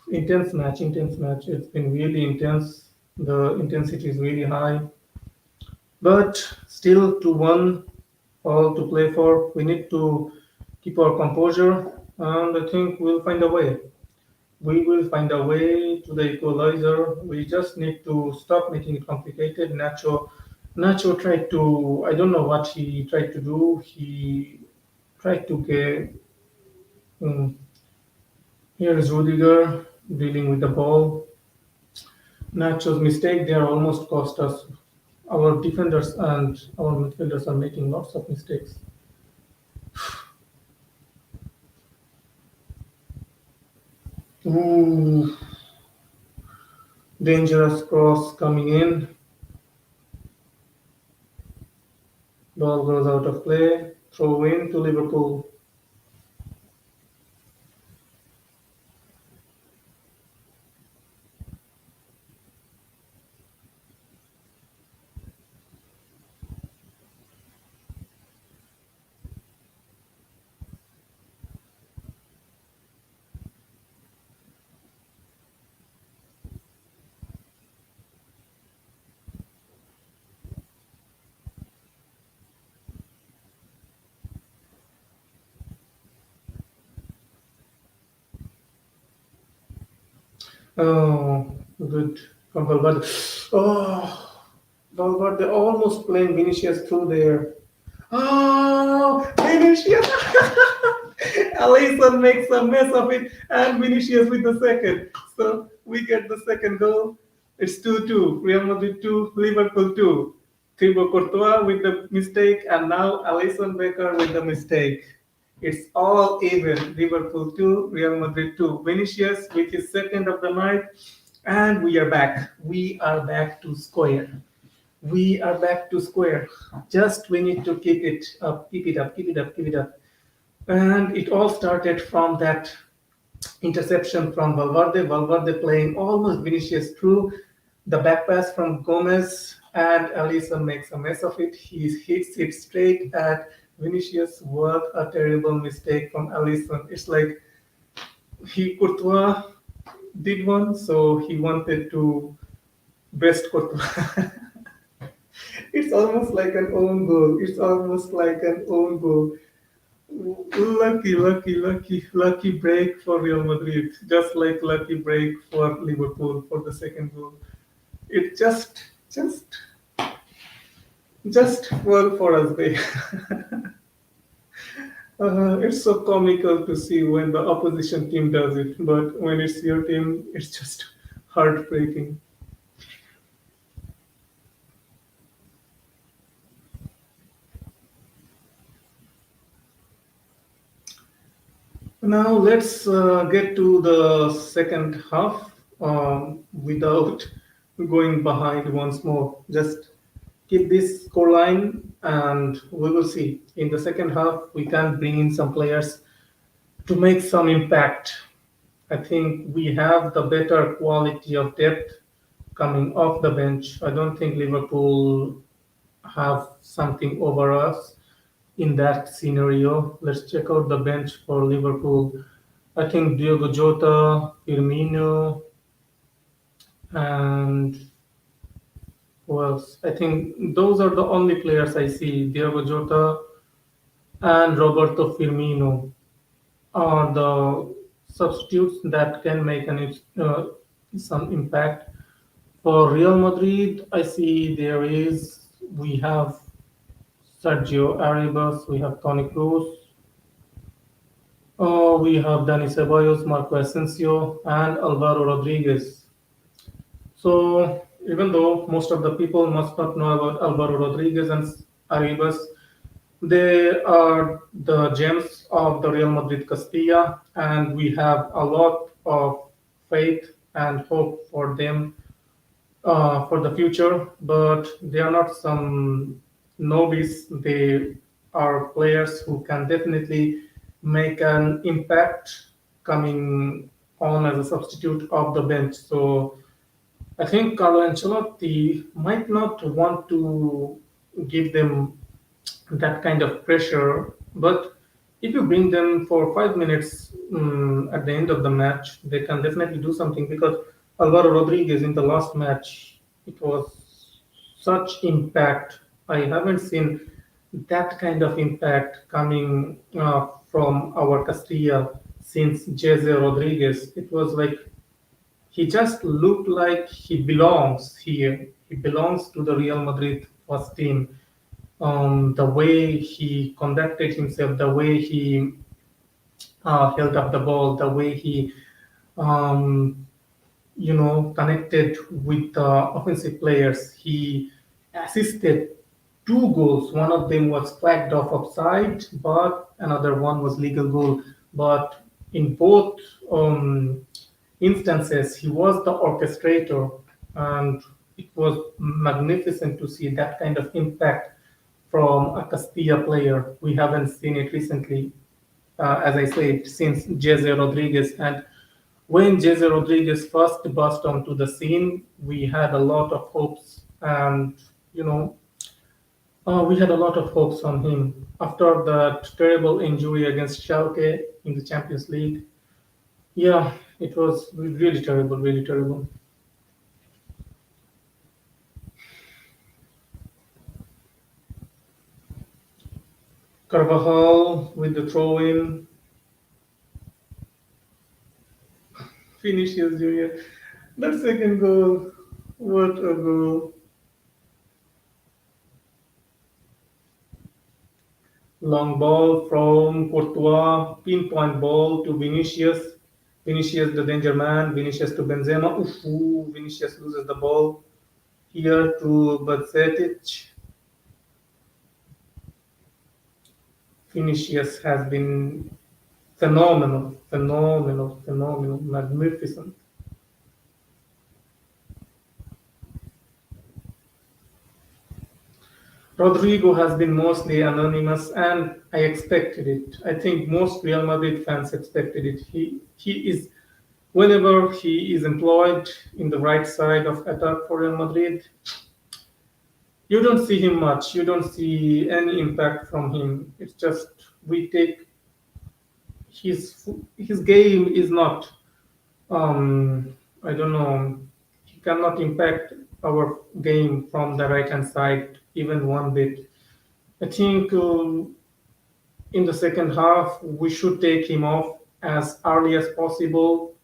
Intense match, intense match. It's been really intense. The intensity is really high. But still, to one all to play for. We need to keep our composure, and I think we'll find a way. We will find a way to the equalizer. We just need to stop making it complicated. Nacho tried to. I don't know what he tried to do. He tried to get. Um, Here is Rudiger dealing with the ball. Nacho's mistake there almost cost us. Our defenders and our midfielders are making lots of mistakes. Ooh, dangerous cross coming in. Ball goes out of play. Throw in to Liverpool. Oh, good from Valverde. Oh, Valverde almost playing Vinicius through there. Oh, Vinicius! Alisson makes a mess of it, and Vinicius with the second. So we get the second goal. It's 2-2. Real Madrid 2, Liverpool 2. Thibaut Courtois with the mistake, and now Alisson Becker with the mistake. It's all even. Liverpool 2, Real Madrid 2. Vinicius with his second of the night, and we are back. We are back to square. We are back to square. Just we need to keep it up, keep it up, keep it up, keep it up. And it all started from that interception from Valverde. Valverde playing almost Vinicius through the back pass from Gomez, and Alisson makes a mess of it. He hits it straight at Vinicius. What a terrible mistake from Alisson. It's like he Courtois did one, so he wanted to best Courtois. It's almost like an own goal. It's almost like an own goal. Lucky break for Real Madrid. Just like lucky break for Liverpool for the second goal. It just worked for us, babe. It's so comical to see when the opposition team does it, but when it's your team, it's just heartbreaking. Now let's get to the second half without going behind once more. Just keep this score line and we will see. In the second half, we can bring in some players to make some impact. I think we have the better quality of depth coming off the bench. I don't think Liverpool have something over us in that scenario. Let's check out the bench for Liverpool. I think Diogo Jota, Firmino, and who else? I think those are the only players I see. Diogo Jota and Roberto Firmino are the substitutes that can make some impact. For Real Madrid, I see we have Sergio Arribas, we have Toni Kroos, we have Dani Ceballos, Marco Asensio, and Alvaro Rodriguez. So even though most of the people must not know about Alvaro Rodriguez and Arribas, they are the gems of the Real Madrid Castilla, and we have a lot of faith and hope for them for the future, but they are not some novice. They are players who can definitely make an impact coming on as a substitute of the bench. So I think Carlo Ancelotti might not want to give them that kind of pressure. But if you bring them for 5 minutes at the end of the match, they can definitely do something because Alvaro Rodriguez in the last match, it was such impact. I haven't seen that kind of impact coming from our Castilla since Jose Rodriguez. It was like he just looked like he belongs here. He belongs to the Real Madrid first team. The way he conducted himself, the way he held up the ball, the way he um, connected with offensive players. He assisted two goals. One of them was flagged off offside, but another one was legal goal. But in both instances, he was the orchestrator, and it was magnificent to see that kind of impact from a Castilla player. We haven't seen it recently, as I said, since Jose Rodriguez. And when Jose Rodriguez first burst onto the scene, we had a lot of hopes, and you know, we had a lot of hopes on him. After that terrible injury against Schalke in the Champions League, yeah, it was really terrible, really terrible. Carvajal with the throw-in, Vinicius Junior. That second goal, what a goal! Long ball from Courtois, pinpoint ball to Vinicius. Vinicius, the danger man. Vinicius to Benzema. Oof, ooh, Vinicius loses the ball here to Bacetich. Vinicius has been phenomenal, phenomenal, phenomenal, magnificent. Rodrigo has been mostly anonymous, and I expected it. I think most Real Madrid fans expected it. He is whenever he is employed in the right side of attack for Real Madrid, you don't see him much. You don't see any impact from him. It's just we take his game is not. I don't know. He cannot impact our game from the right hand side even one bit. I think in the second half we should take him off as early as possible.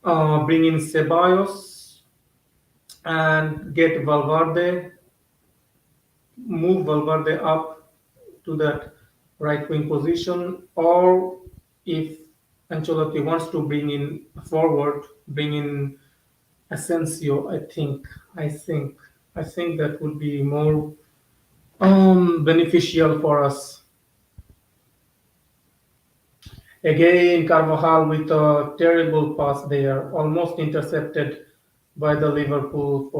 Bring in Ceballos and get Valverde, move Valverde up to that right wing position, or if Ancelotti wants to bring in forward, bring in Asensio. I think that would be more beneficial for us. Again, Carvajal with a terrible pass there, almost intercepted by the Liverpool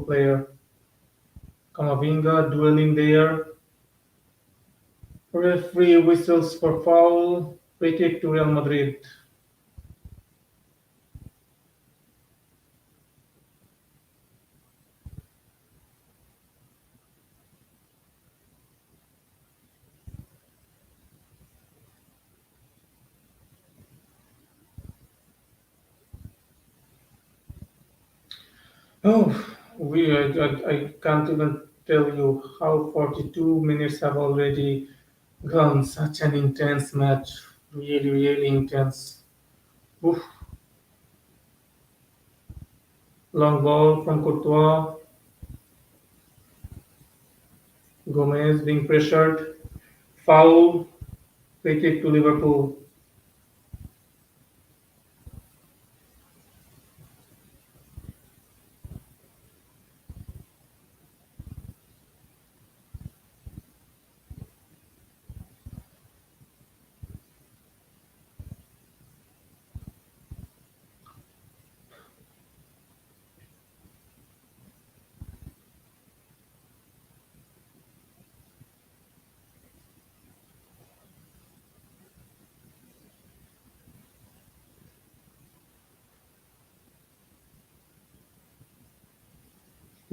player. Camavinga dueling there. Referee whistles for foul. Free kick to Real Madrid. Oh, I can't even tell you how 42 minutes have already gone. Such an intense match. Really, really intense. Oof. Long ball from Courtois. Gomez being pressured. Foul. Free kick to Liverpool.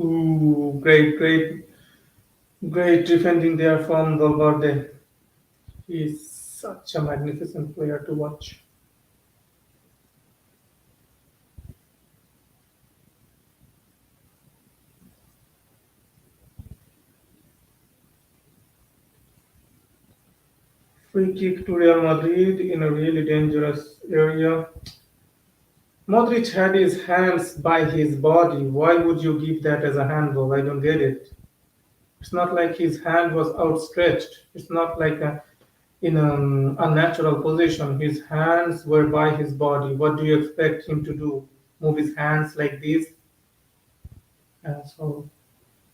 Ooh, great defending there from Valverde. He's such a magnificent player to watch. Free kick to Real Madrid in a really dangerous area. Modric had his hands by his body. Why would you give that as a handball? I don't get it. It's not like his hand was outstretched. It's not like in an unnatural position. His hands were by his body. What do you expect him to do? Move his hands like this? So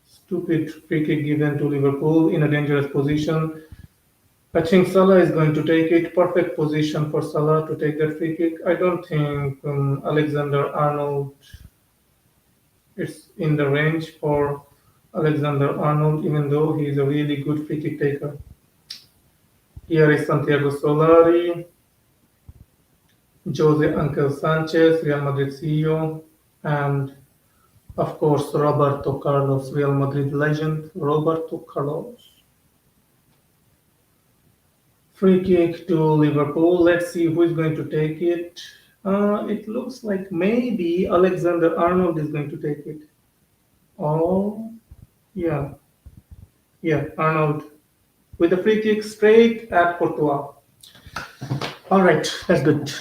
stupid free kick given to Liverpool in a dangerous position. I think Salah is going to take it. Perfect position for Salah to take that free kick. I don't think Alexander Arnold is in the range for Alexander Arnold, even though he is a really good free kick taker. Here is Santiago Solari, Jose Angel Sanchez, Real Madrid CEO, and of course Roberto Carlos, Real Madrid legend Roberto Carlos. Free kick to Liverpool. Let's see who is going to take it. It looks like maybe Alexander Arnold is going to take it. Oh, yeah, yeah, Arnold with the free kick straight at Courtois. All right, that's good.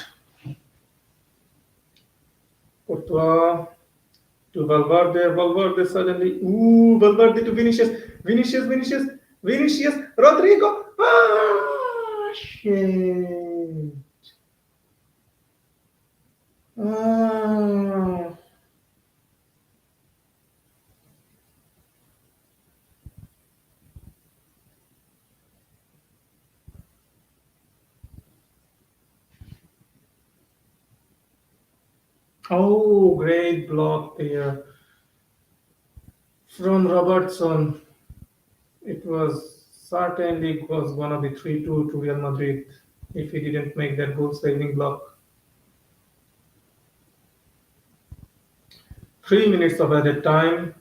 Courtois to Valverde. Valverde suddenly. Ooh, Valverde to Vinicius. Vinicius. Rodrigo. Ah, shit. Ah. Oh, great block there from Robertson. It was certainly was gonna be 3-2 to Real Madrid if he didn't make that goal-saving block. 3 minutes of added time.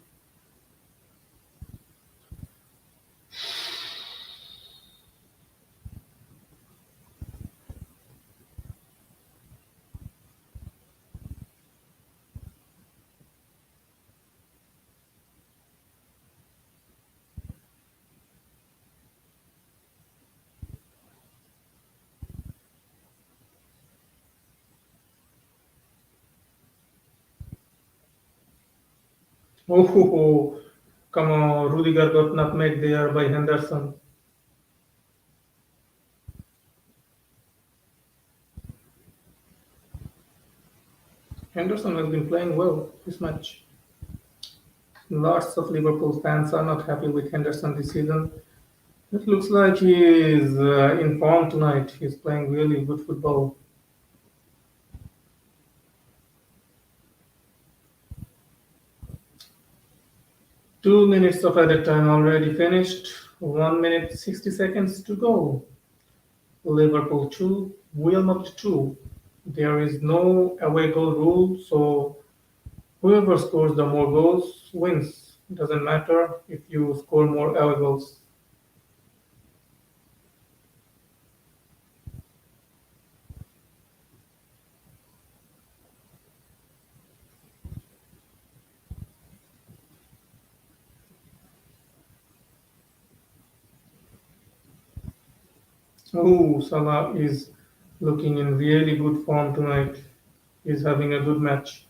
Oh, come on, Rudiger got nutmeg there by Henderson. Henderson has been playing well this match. Lots of Liverpool fans are not happy with Henderson this season. It looks like he is in form tonight. He's playing really good football. 2 minutes of added time already finished. 1 minute 60 seconds to go. Liverpool 2, Wilmot 2. There is no away goal rule, so whoever scores the more goals wins. Doesn't matter if you score more away goals. Oh, Salah is looking in really good form tonight. He's having a good match.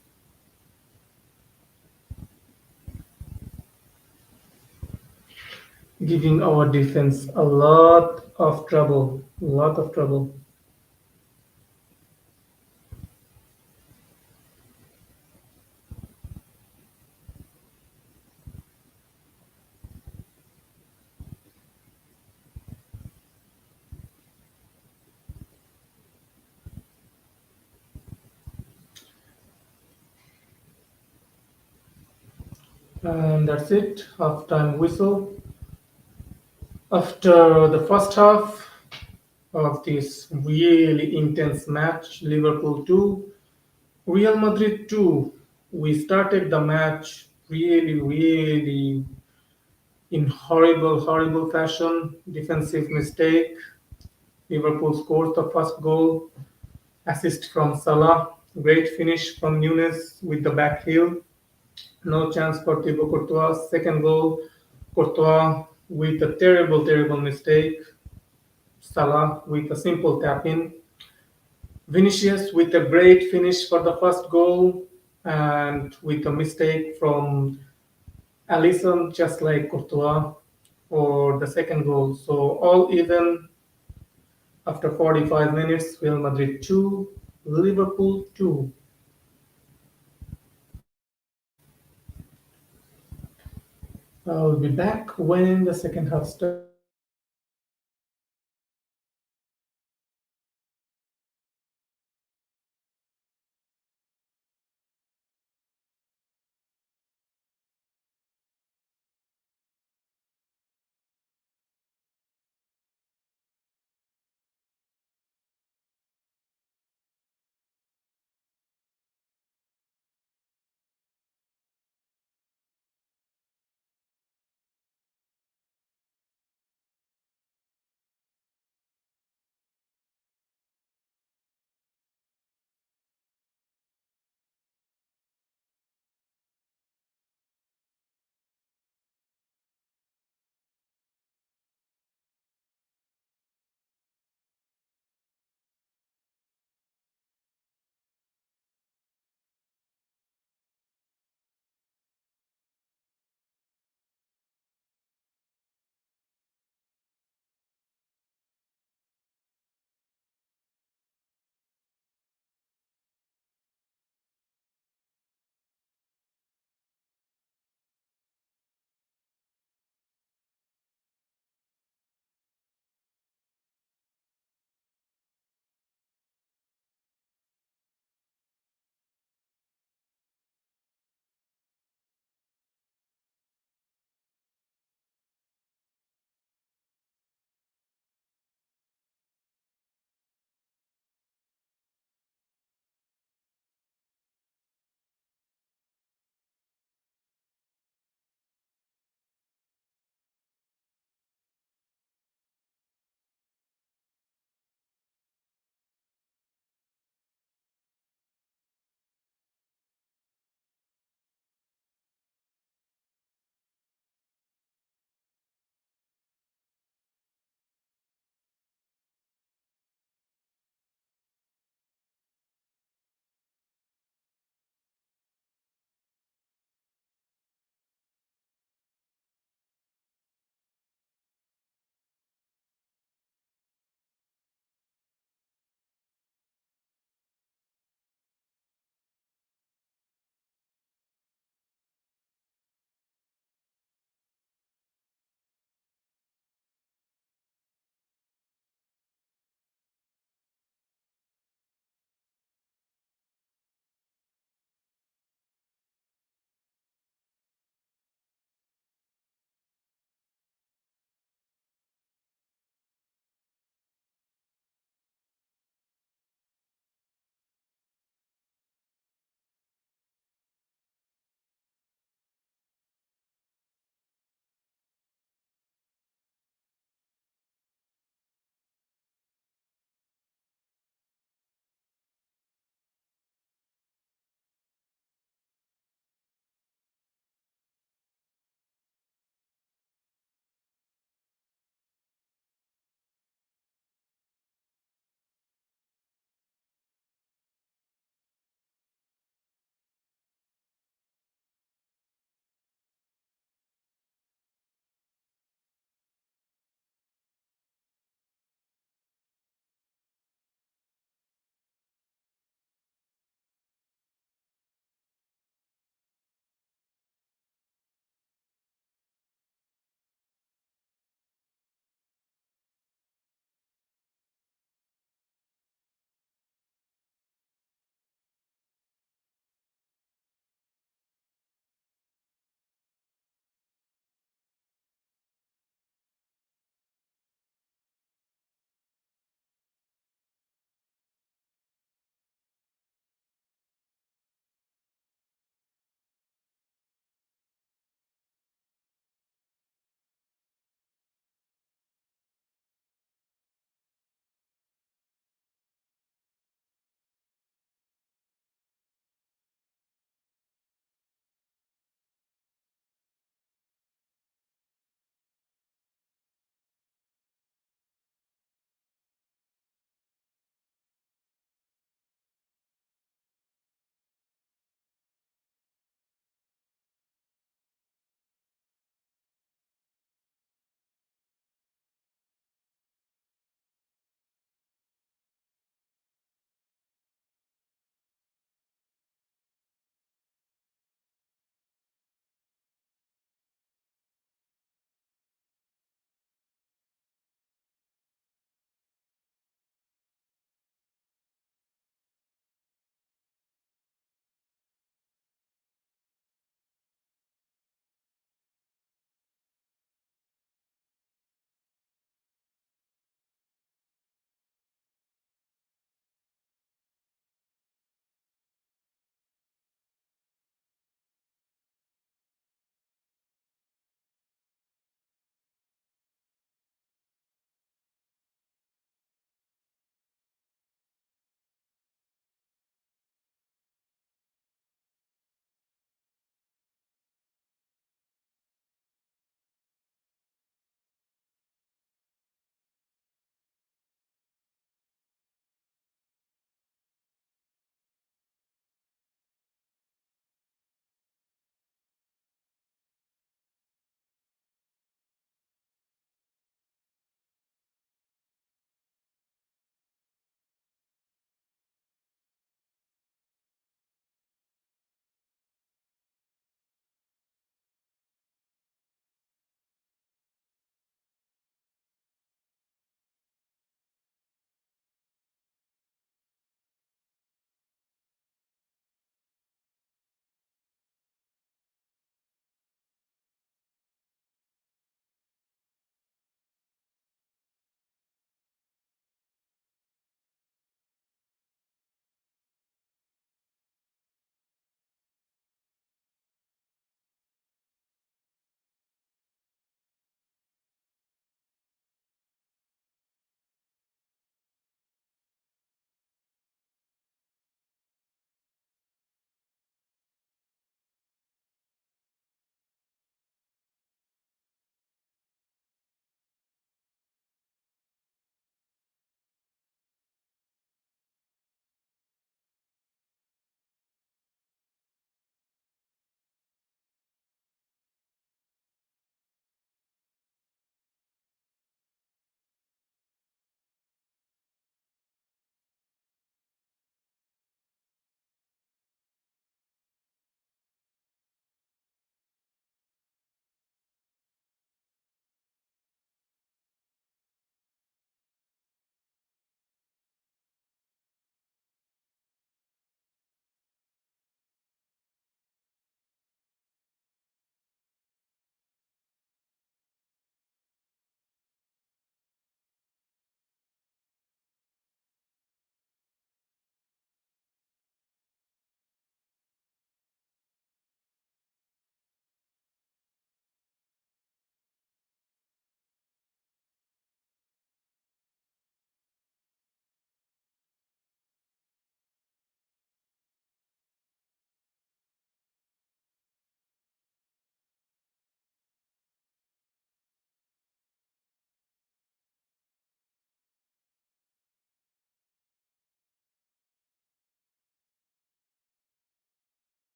Giving our defense a lot of trouble. A lot of trouble. And that's it. Halftime whistle. After the first half of this really intense match, Liverpool 2, Real Madrid 2, we started the match really, really in horrible, horrible fashion. Defensive mistake. Liverpool scores the first goal. Assist from Salah. Great finish from Nunes with the back heel. No chance for Thibaut Courtois. Second goal. Courtois with a terrible, terrible mistake. Salah with a simple tap in. Vinicius with a great finish for the first goal and with a mistake from Alisson, just like Courtois, for the second goal. So all even after 45 minutes. Real Madrid 2, Liverpool 2. I'll be back when the second half starts.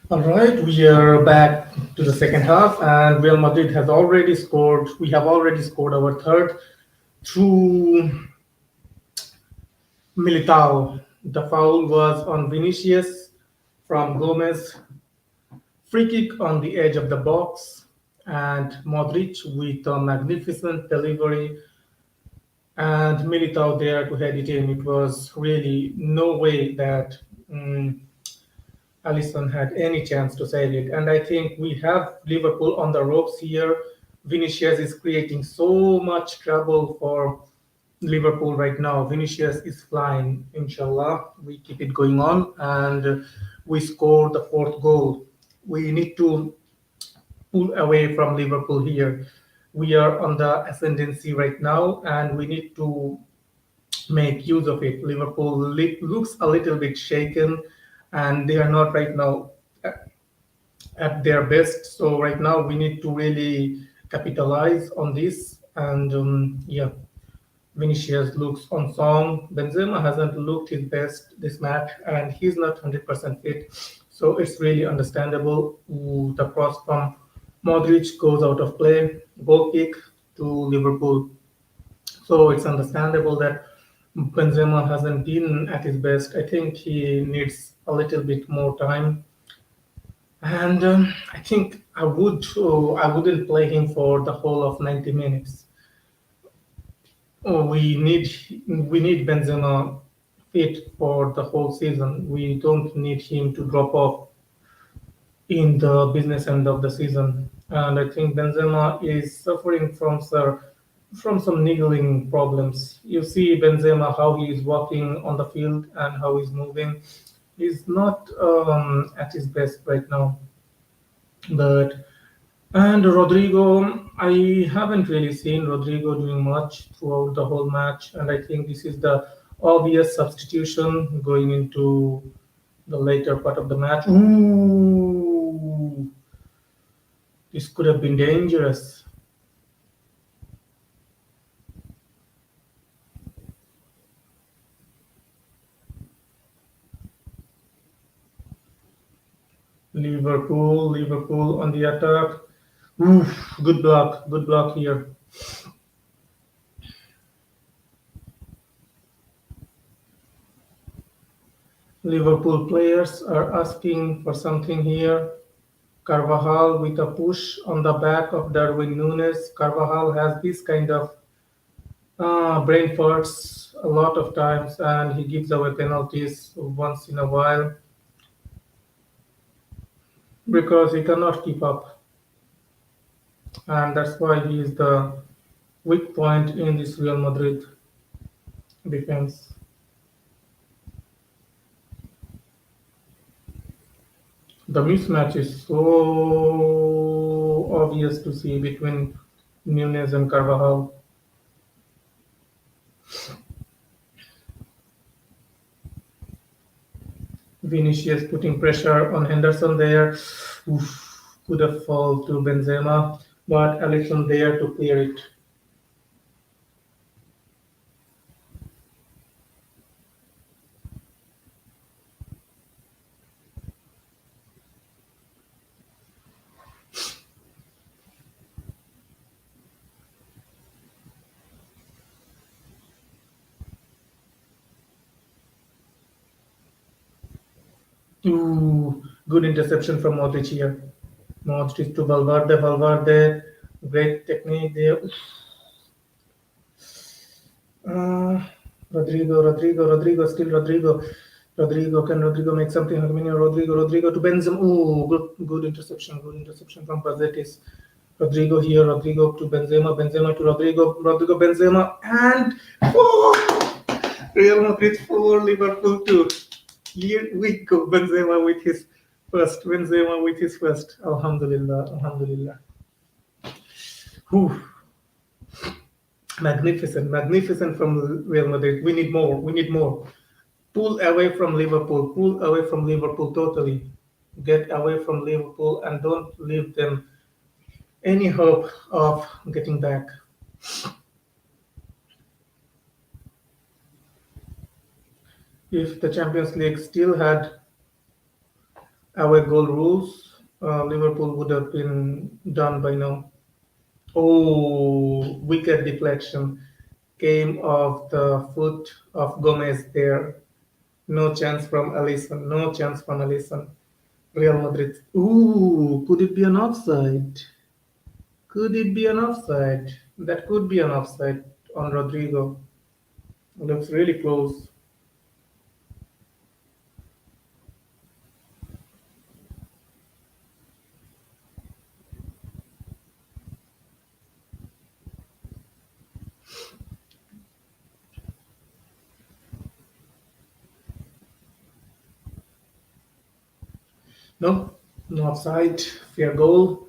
All right, we are back to the second half, and Real Madrid has already scored. We have already scored our third through Militao. The foul was on Vinicius from Gomez. Free kick on the edge of the box, and Modric with a magnificent delivery, and Militao there to head it in. It was really no way that Alisson had any chance to save it. And I think we have Liverpool on the ropes here. Vinicius is creating so much trouble for Liverpool right now. Vinicius is flying. Inshallah, we keep it going on, and we score the fourth goal. We need to pull away from Liverpool here. We are on the ascendancy right now, and we need to make use of it. Liverpool looks a little bit shaken, and they are not right now at their best. So right now we need to really capitalize on this. And yeah, Vinicius looks on song. Benzema hasn't looked his best this match, and he's not 100% fit. So it's really understandable. Ooh, the cross from Modric goes out of play. Goal kick to Liverpool. So it's understandable that Benzema hasn't been at his best. I think he needs a little bit more time, and I think I wouldn't play him for the whole of 90 minutes. We need Benzema fit for the whole season. We don't need him to drop off in the business end of the season. And I think Benzema is suffering from some niggling problems. You see Benzema how he is walking on the field and how he's moving. He's not at his best right now. But and Rodrigo, I haven't really seen Rodrigo doing much throughout the whole match, and I think this is the obvious substitution going into the later part of the match. Ooh, this could have been dangerous. Liverpool on the attack. Oof, good block here. Liverpool players are asking for something here. Carvajal with a push on the back of Darwin Nunes. Carvajal has this kind of brain farts a lot of times, and he gives away penalties once in a while because he cannot keep up, and that's why he is the weak point in this Real Madrid defense. The mismatch is so obvious to see between Nunes and Carvajal. Vinicius putting pressure on Henderson there. Oof, could have fall to Benzema, but Alisson there to clear it. Ooh, good interception from Modric here. Modric to Valverde, great technique there. Uh, Rodrigo, can Rodrigo make something? Rodrigo to Benzema. Oh, good interception from Pazetis. Rodrigo here, Rodrigo to Benzema, Benzema to Rodrigo, Benzema, and oh, Real Madrid 4, Liverpool 2. Here we go, Benzema with his first. Alhamdulillah, Alhamdulillah. Whew. Magnificent from Real Madrid. We need more. We need more. Pull away from Liverpool. Pull away from Liverpool totally. Get away from Liverpool and don't leave them any hope of getting back. If the Champions League still had Away goal rules, Liverpool would have been done by now. Oh, wicked deflection came off the foot of Gomez there. No chance from Alisson. No chance from Alisson. Real Madrid. Ooh, could it be an offside? Could it be an offside? That could be an offside on Rodrigo. Looks really close. No, no offside. Fair goal.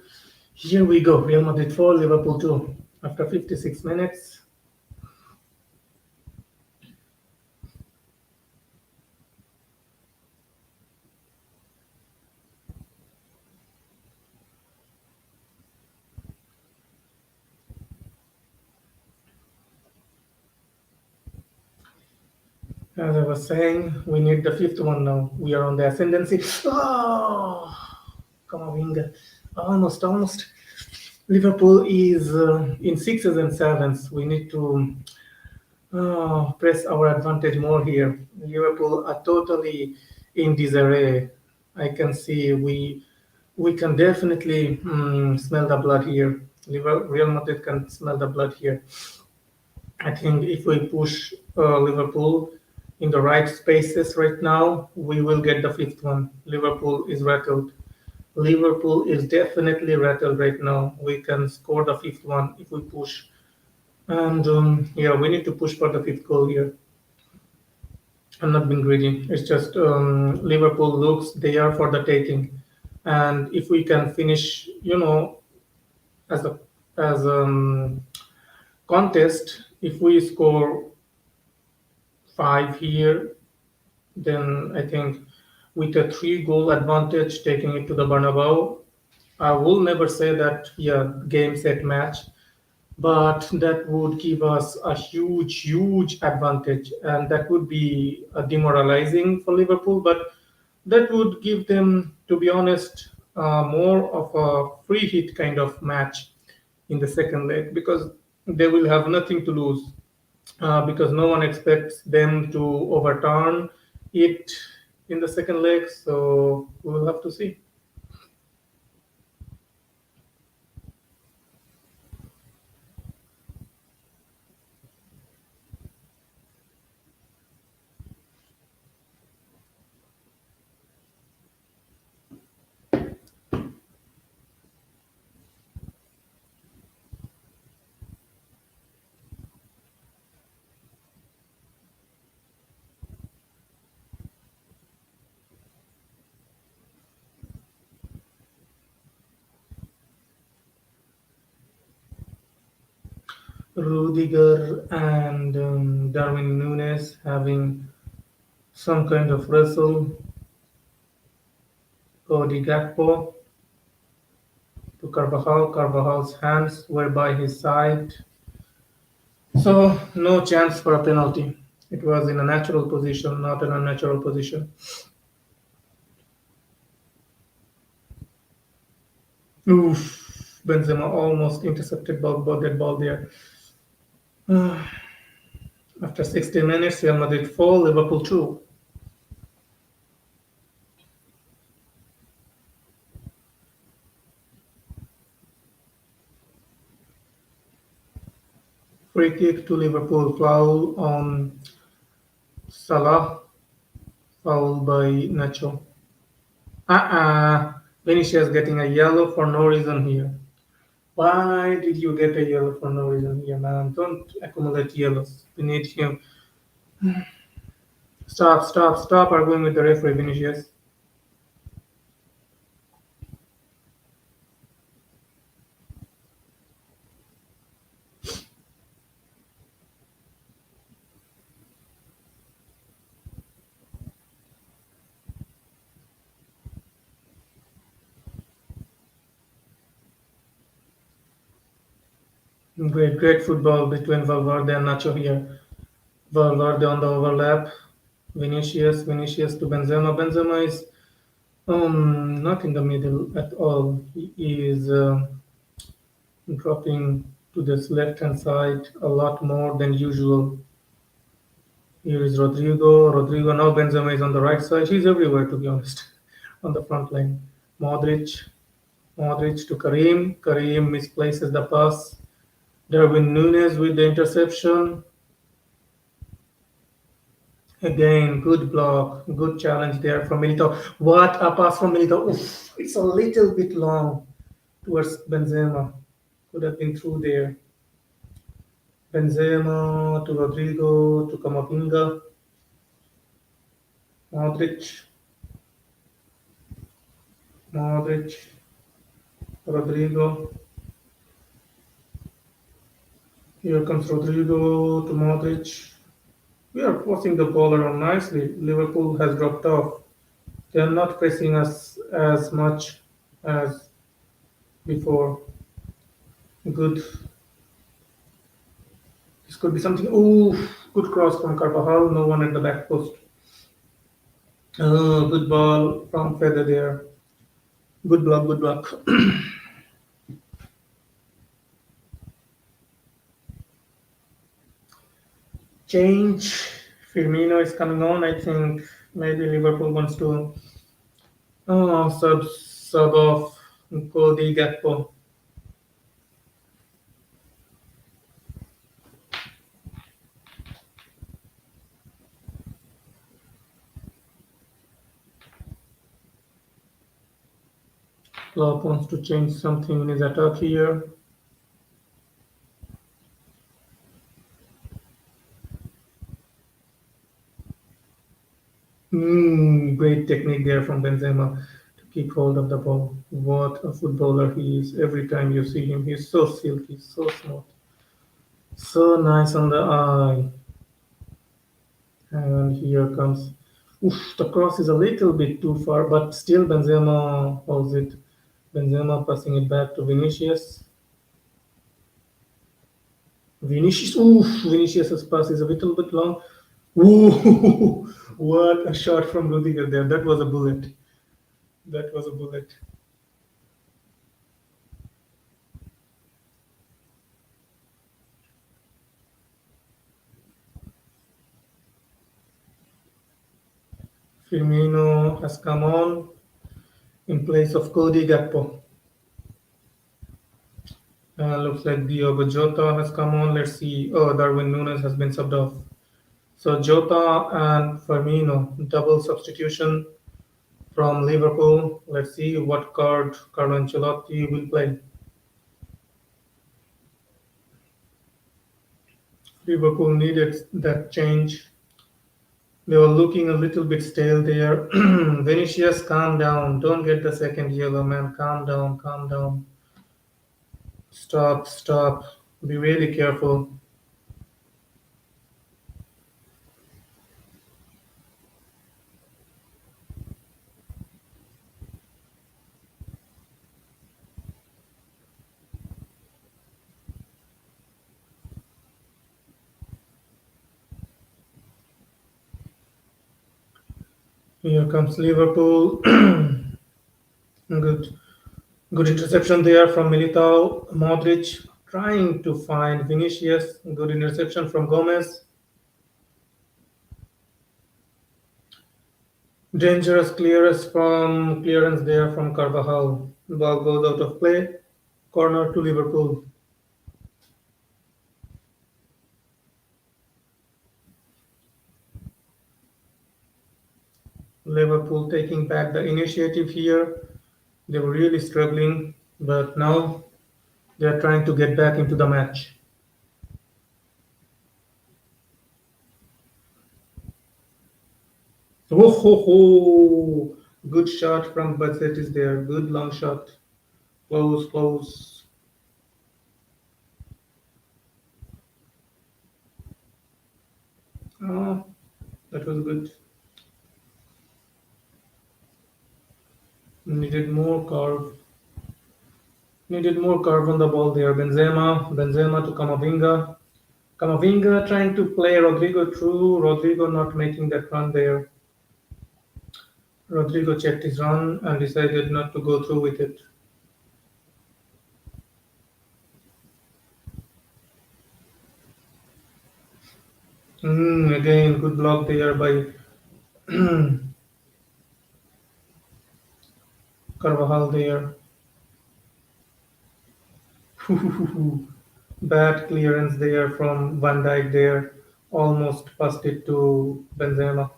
Here we go. Real Madrid 4, Liverpool 2. After 56 minutes, as I was saying, we need the fifth one now. We are on the ascendancy. Oh, come on, Winger. Almost, almost. Liverpool is in sixes and sevens. We need to press our advantage more here. Liverpool are totally in disarray. I can see we can definitely smell the blood here. Real Madrid can smell the blood here. I think if we push Liverpool in the right spaces right now, we will get the fifth one. Liverpool is rattled. Liverpool is definitely rattled right now. We can score the fifth one if we push. And yeah, we need to push for the fifth goal here. I'm not being greedy. It's just Liverpool looks they are for the taking, and if we can finish, as a as contest, if we score five here, then I think with a three-goal advantage, taking it to the Bernabeu, I will never say that yeah, game set match, but that would give us a huge, huge advantage, and that would be demoralizing for Liverpool. But that would give them, to be honest, more of a free hit kind of match in the second leg because they will have nothing to lose because no one expects them to overturn it in the second leg. So we will have to see. Rudiger and Darwin Nunes having some kind of wrestle. Cody Gakpo to Carvajal. Carvajal's hands were by his side. So, no chance for a penalty. It was in a natural position, not an unnatural position. Oof. Benzema almost intercepted that ball there. After 60 minutes, Real Madrid 4, Liverpool 2. Free kick to Liverpool, foul on Salah, foul by Nacho. Vinicius getting a yellow for no reason here. Why did you get a yellow for no reason here, man? Don't accumulate yellows. We need him. Stop arguing with the referee, Vinicius. Great football between Valverde and Nacho here. Valverde on the overlap. Vinicius to Benzema. Benzema is Not in the middle at all. He is dropping to this left hand side a lot more than usual. Here is Rodrigo. Rodrigo now Benzema is on the right side. He's everywhere to be honest. On the front line. Modric. Modric to Karim. Karim misplaces the pass. Darwin Nunes with the interception. Again, good block, good challenge there from Milito. What a pass from Milito. Oof, it's a little bit long towards Benzema. Could have been through there. Benzema to Rodrigo to Camavinga. Modric. Modric. Rodrigo. Here comes Rodrigo to Modric. We are crossing the ball around nicely. Liverpool has dropped off. They are not pressing us as much as before. Good. This could be something. Oh, good cross from Carvajal. No one at the back post. Good ball from Feather there. Good block, good block. Change. Firmino is coming on. I think maybe Liverpool wants to sub off Cody Gakpo. Klopp wants to change something in his attack here. Great technique there from Benzema to keep hold of the ball. What a footballer he is. Every time you see him, he's so silky, so smooth, so nice on the eye. And here comes. Oof, the cross is a little bit too far, but still Benzema holds it. Benzema passing it back to Vinicius. Vinicius's pass is a little bit long. Ooh, what a shot from Rudiger there. That was a bullet. That was a bullet. Firmino has come on in place of Cody Gakpo. Looks like Diogo Jota has come on. Let's see. Oh, Darwin Nunes has been subbed off. So Jota and Firmino, double substitution from Liverpool. Let's see what card Carlo Ancelotti will play. Liverpool needed that change. They were looking a little bit stale there. Vinicius, calm down. Don't get the second yellow, man. Calm down, calm down. Stop, stop. Be really careful. Here comes Liverpool. Good, good interception there from Militao. Modric trying to find Vinicius. Good interception from Gomez. Dangerous clearance there from Carvajal. Ball goes out of play. Corner to Liverpool. Liverpool taking back the initiative here. They were really struggling, but now they are trying to get back into the match. Oh ho ho! Good shot from Buzzet is there. Good long shot. Close, close. Ah, that was good. Needed more curve. Needed more curve on the ball there. Benzema to Camavinga. Camavinga trying to play Rodrigo through. Rodrigo not making that run there. Rodrigo checked his run and decided not to go through with it. Again, good block there by Carvajal there. Bad clearance there from Van Dijk there. Almost passed it to Benzema.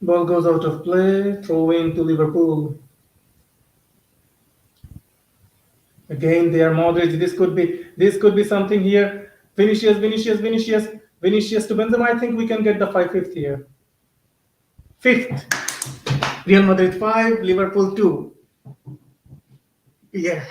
Ball goes out of play. Throw in to Liverpool. Again, there Modric. This could be something here. Vinicius to Benzema. I think we can get the 5-5th here. Fifth. Real Madrid 5, Liverpool 2. Yeah.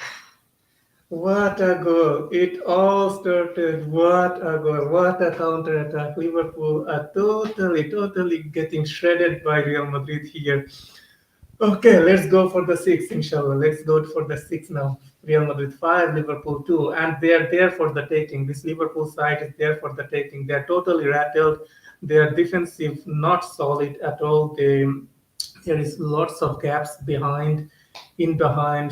What a goal. It all started. What a goal. What a counter attack. Liverpool are totally getting shredded by Real Madrid here. Okay, let's go for the six, inshallah. Let's go for the six now. Real Madrid 5, Liverpool 2. And they're there for the taking. This Liverpool side is there for the taking. They're totally rattled. Their defensive not solid at all. There is lots of gaps behind.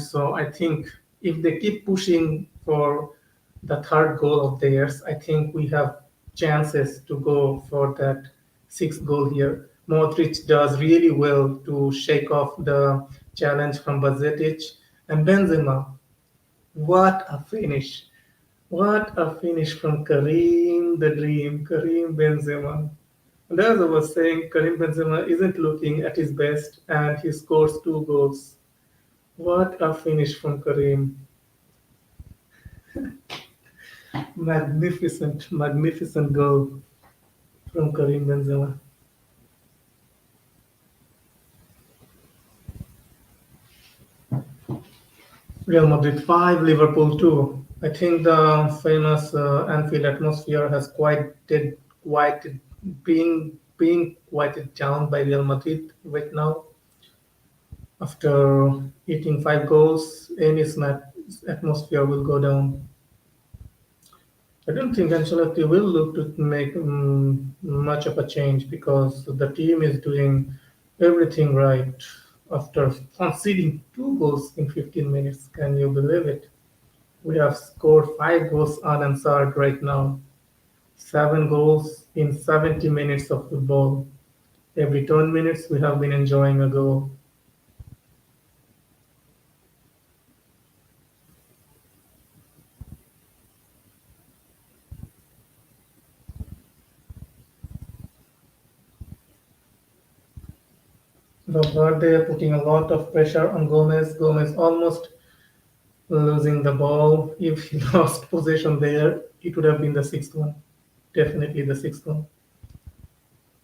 So I think if they keep pushing for the third goal of theirs, I think we have chances to go for that sixth goal here. Modric does really well to shake off the challenge from Bazetic and Benzema. What a finish! What a finish from Karim the Dream, Karim Benzema. And as I was saying, Karim Benzema isn't looking at his best and he scores two goals. What a finish from Karim. Magnificent goal from Karim Benzema. Real Madrid 5, Liverpool 2. I think the famous Anfield atmosphere has quieted, being quieted down by Real Madrid right now. After eating five goals, any atmosphere will go down. I don't think Ancelotti will look to make much of a change because the team is doing everything right after conceding two goals in 15 minutes. Can you believe it? We have scored five goals unanswered right now. Seven goals in 70 minutes of football. Every 10 minutes, we have been enjoying a goal. Valverde putting a lot of pressure on Gomez. Gomez almost losing the ball. If he lost possession there, it would have been the sixth one. Definitely the sixth one.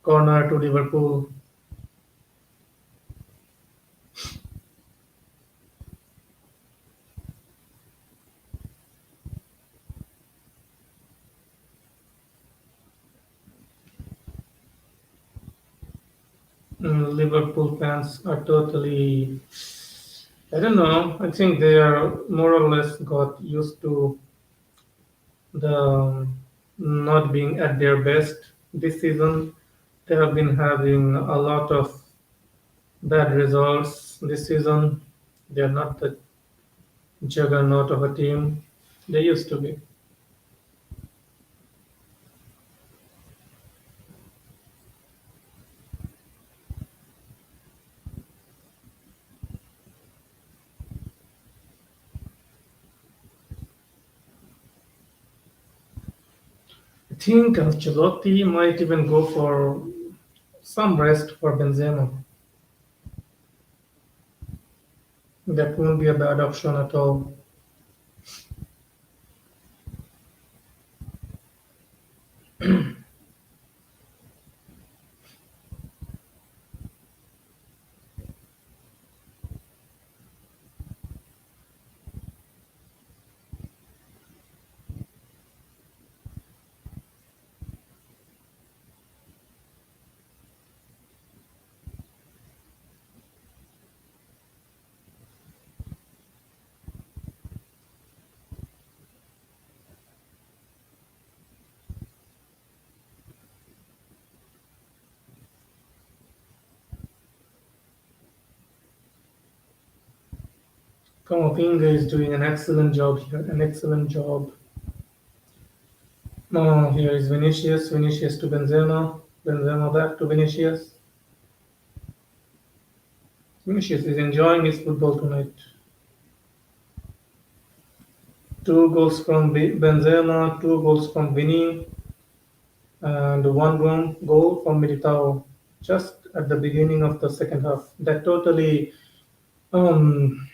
Corner to Liverpool. Liverpool fans are totally. I don't know. I think they are more or less got used to the not being at their best this season. They have been having a lot of bad results this season. They are not the juggernaut of a team they used to be. I think Ancelotti might even go for some rest for Benzema. That won't be a bad option at all. Kamavinga is doing an excellent job here. An excellent job. Here is Vinicius. Vinicius to Benzema. Benzema back to Vinicius. Vinicius is enjoying his football tonight. Two goals from Benzema, two goals from Vini, and goal from Militao just at the beginning of the second half. That totally um,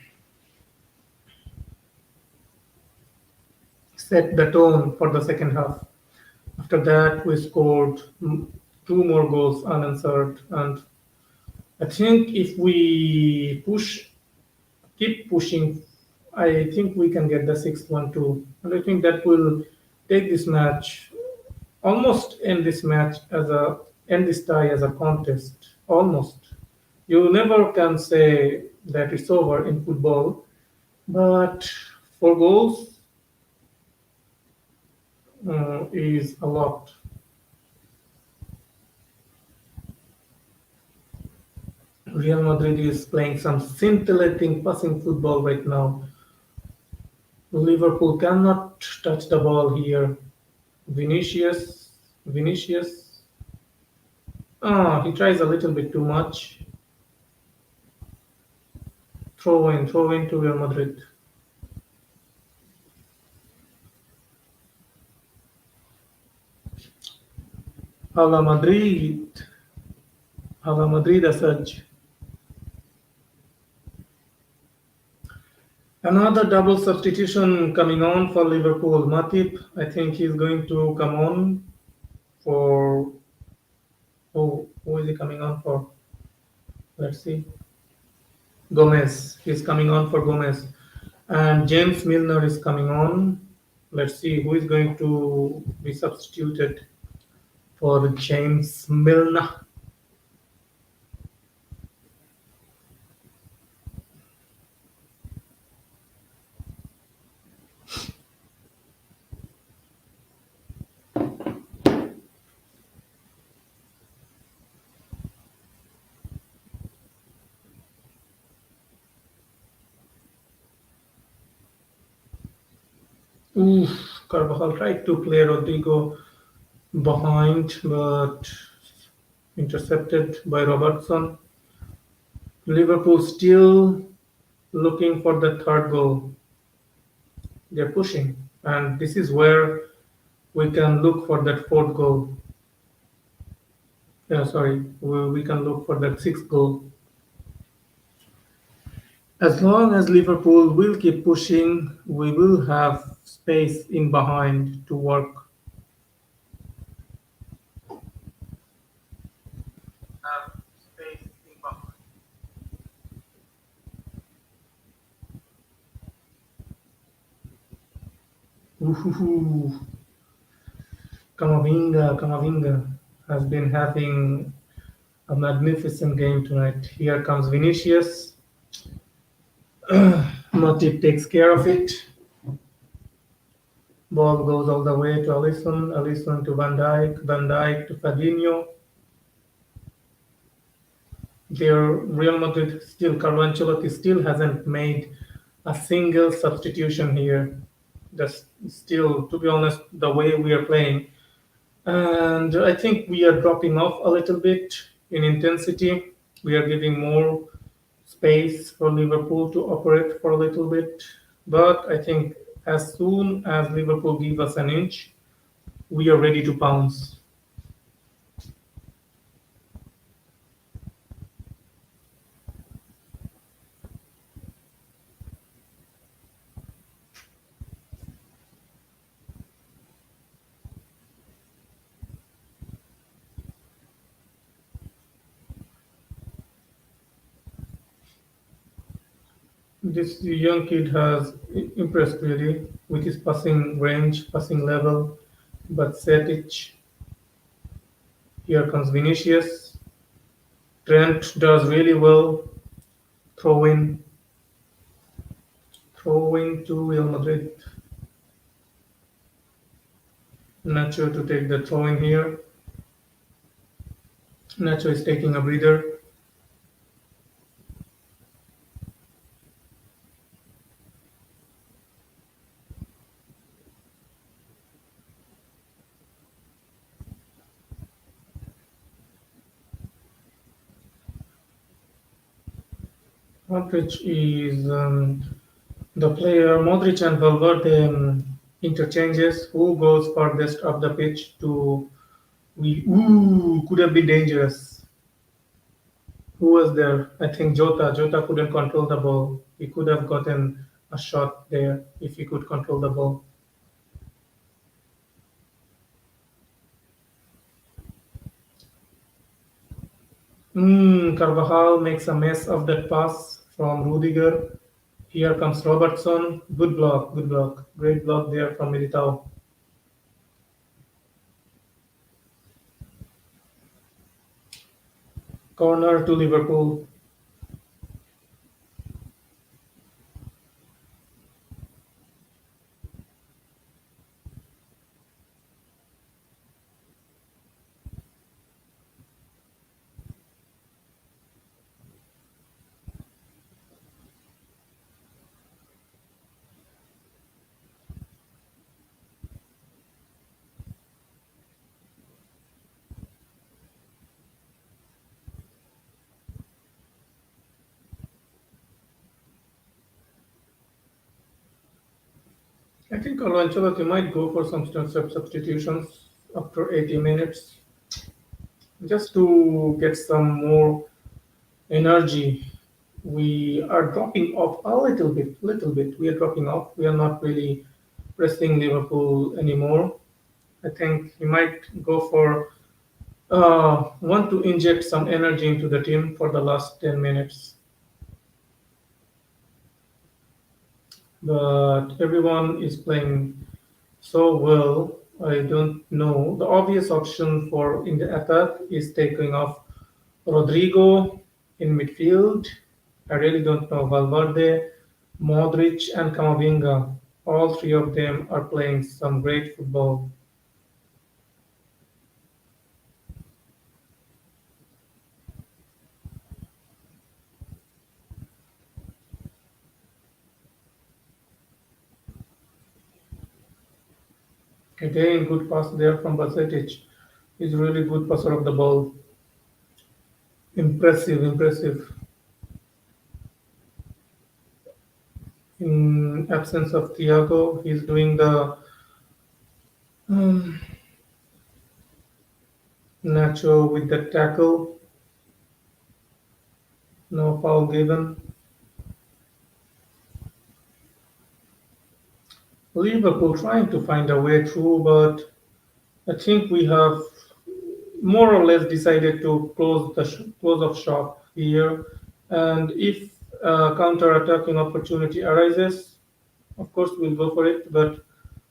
set the tone for the second half. After that, we scored two more goals unanswered, and I think if we keep pushing, I think we can get the sixth one too, and I think that will take this match almost end this tie as a contest. Almost, you never can say that it's over in football, but four goals is a lot. Real Madrid is playing some scintillating passing football right now. Liverpool cannot touch the ball here. Vinicius. He tries a little bit too much. Throw in to Real Madrid. Hala Madrid. Hala Madrid as such. Another double substitution coming on for Liverpool. Matip, I think he's going to come on for. Oh, who is he coming on for? Let's see. Gomez. He's coming on for Gomez. And James Milner is coming on. Let's see who is going to be substituted for James Milner. Oof, Carvajal tried to play Rodrigo behind, but intercepted by Robertson. Liverpool still looking for the third goal. They're pushing, and this is where we can look for that fourth goal. Yeah, sorry, we can look for that sixth goal. As long as Liverpool will keep pushing, we will have space in behind to work. Have space in behind. Ooh, Kamavinga has been having a magnificent game tonight. Here comes Vinicius. Matip takes care of it. Ball goes all the way to Alisson. Alisson to Van Dijk. Van Dijk to Fabinho. Their Real Madrid still, Carlo Ancelotti still hasn't made a single substitution here. That's still, to be honest, the way we are playing. And I think we are dropping off a little bit in intensity. We are giving more space for Liverpool to operate for a little bit. But I think as soon as Liverpool give us an inch, we are ready to pounce. This young kid has impressed really with his passing range, passing level. But Setic, here comes Vinicius. Trent does really well. Throw in, throw in to Real Madrid. Nacho to take the throw in here. Nacho is taking a breather. Modric is the player. Modric and Valverde interchanges. Who goes farthest up the pitch to we? Ooh, could have been dangerous. Who was there? I think Jota. Jota couldn't control the ball. He could have gotten a shot there if he could control the ball. Carvajal makes a mess of that pass from Rudiger. Here comes Robertson. Good block, good block. Great block there from Militao. Corner to Liverpool. I think Carlo Ancelotti might go for some substitutions after 80 minutes just to get some more energy. We are dropping off a little bit, little bit. We are dropping off. We are not really pressing Liverpool anymore. I think he might go for want to inject some energy into the team for the last 10 minutes. But everyone is playing so well. I don't know. The obvious option for in the attack is taking off Rodrigo in midfield. I really don't know. Valverde, Modric, and Camavinga. All three of them are playing some great football. Again, good pass there from Basetic. He's really good passer of the ball. Impressive, impressive. In absence of Thiago, he's doing the um, Nacho with the tackle. No foul given. Liverpool trying to find a way through, but I think we have more or less decided to close the close of shop here. And if a counter-attacking opportunity arises, of course we'll go for it. But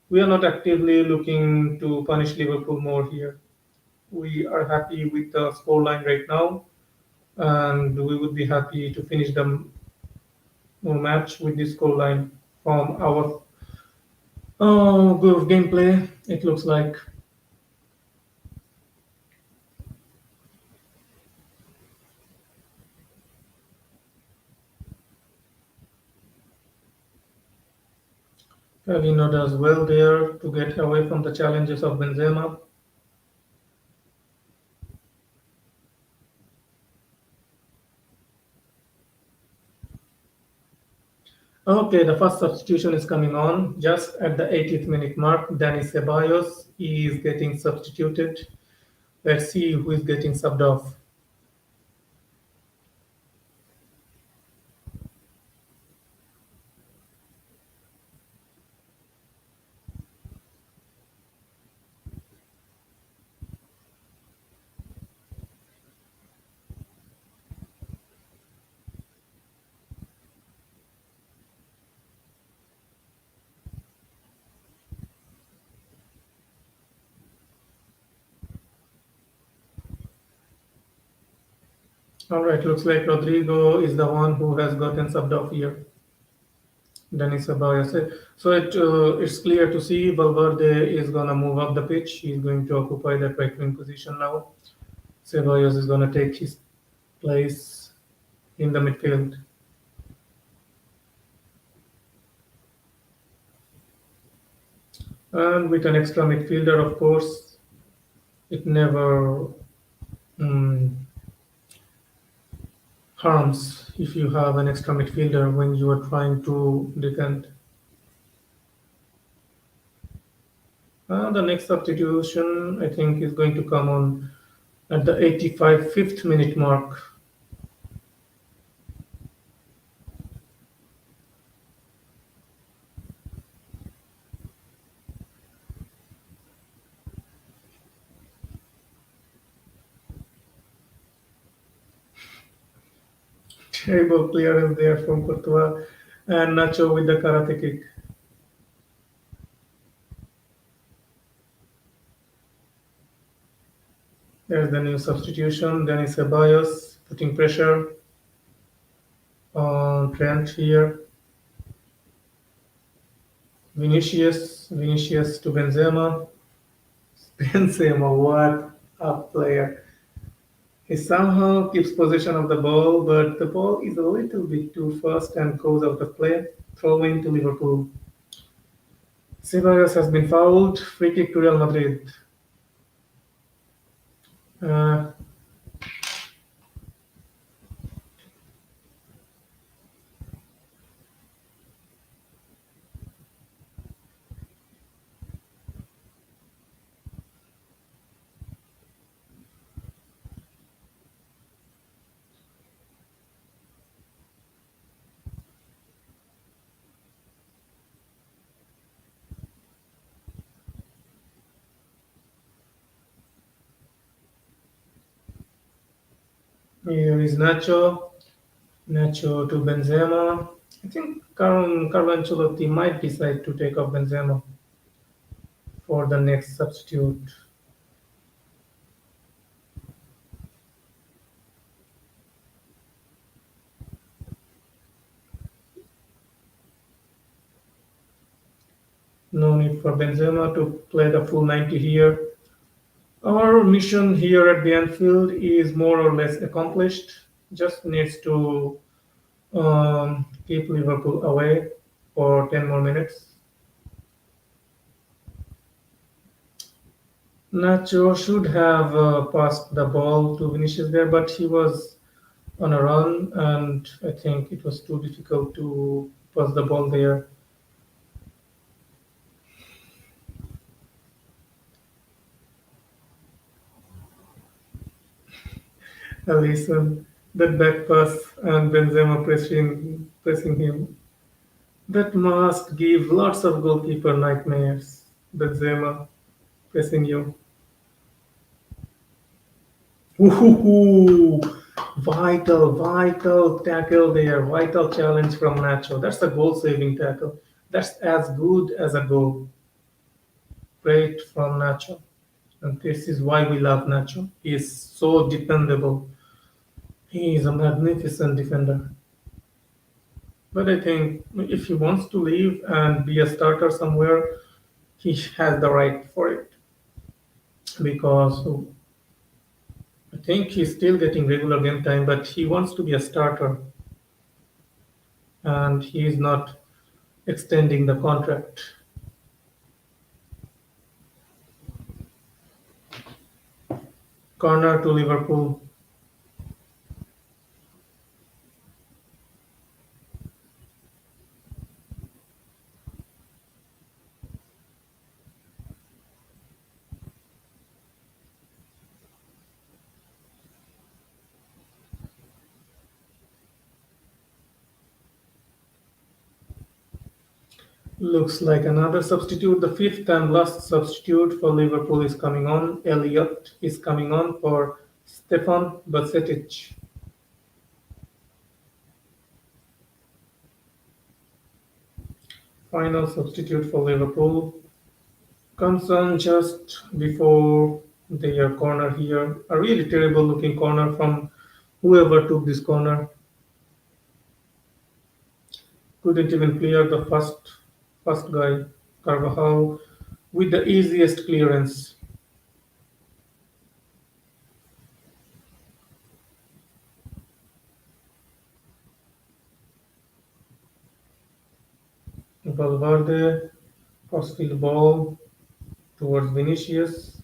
we are not actively looking to punish Liverpool more here. We are happy with the scoreline right now, and we would be happy to finish the match with this scoreline from our good gameplay. It looks like Fabinho does well there to get away from the challenges of Benzema. Okay, the first substitution is coming on just at the 80th minute mark. Danny Ceballos is getting substituted. Let's see who is getting subbed off. All right, looks like Rodrigo is the one who has gotten subbed off here. Danny Ceballos. So it's clear to see Valverde is gonna move up the pitch. He's going to occupy that right wing position now. Ceballos is gonna take his place in the midfield. And with an extra midfielder, of course, it never mm, harms if you have an extra midfielder when you are trying to defend. The next substitution, I think, is going to come on at the 85 fifth minute mark. Terrible clearance there from Courtois and Nacho with the karate kick. There's the new substitution. Denis Ceballos putting pressure on Trent here. Vinicius to Benzema. Benzema, what a player. He somehow keeps possession of the ball, but the ball is a little bit too fast and goes out of play. Throw in to Liverpool. Ceballos has been fouled. Free kick to Real Madrid. Uh, Here is Nacho. Nacho to Benzema. I think Carlo Ancelotti might decide to take off Benzema for the next substitute. No need for Benzema to play the full 90 here. Our mission here at the Anfield is more or less accomplished. Just needs to keep Liverpool away for 10 more minutes. Nacho should have passed the ball to Vinicius there, but he was on a run, and I think it was too difficult to pass the ball there. Alisson, that back pass and Benzema pressing him. That must give lots of goalkeeper nightmares. Benzema pressing you. Woohoo! Vital tackle there. Vital challenge from Nacho. That's a goal-saving tackle. That's as good as a goal. Great from Nacho. And this is why we love Nacho. He is so dependable. He is a magnificent defender. But I think if he wants to leave and be a starter somewhere, he has the right for it because I think he's still getting regular game time, but he wants to be a starter and he is not extending the contract. Corner to Liverpool. Looks like another substitute. The fifth and last substitute for Liverpool is coming on. Elliot is coming on for Stefan Bajcetic. Final substitute for Liverpool comes on just before their corner here. A really terrible looking corner from whoever took this corner. Couldn't even clear the first guy, Carvajal, with the easiest clearance. Valverde passing the ball towards Vinicius.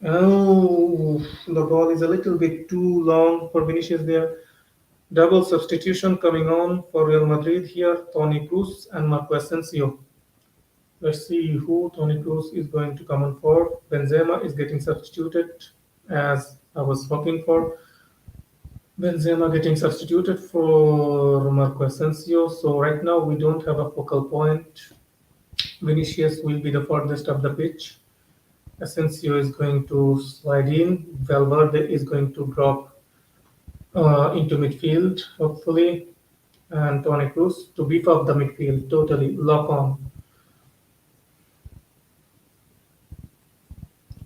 Oh, the ball is a little bit too long for Vinicius there. Double substitution coming on for Real Madrid here. Toni Kroos and Marco Asensio. Let's see who Toni Kroos is going to come on for. Benzema is getting substituted as I was hoping for. Benzema getting substituted for Marco Asensio. So right now we don't have a focal point. Vinicius will be the farthest of the pitch. Asensio is going to slide in. Valverde is going to drop into midfield, hopefully. And Toni Kroos to beef up the midfield, totally lock on.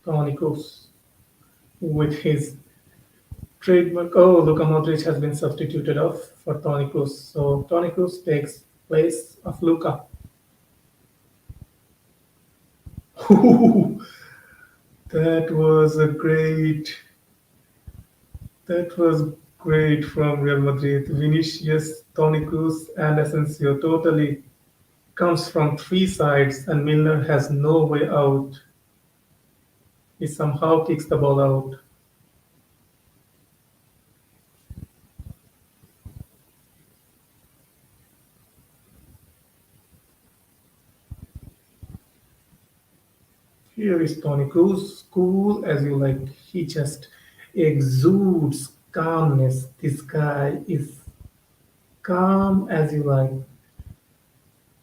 Toni Kroos with his trademark. Oh, Luka Modric has been substituted off for Toni Kroos. So Toni Kroos takes place of Luka. that was a great. That was great from Real Madrid. Vinicius, Toni Kroos, and Asensio totally comes from three sides, and Milner has no way out. He somehow kicks the ball out. Here is Toni Kroos, cool as you like. He just exudes calmness. This guy is calm as you like.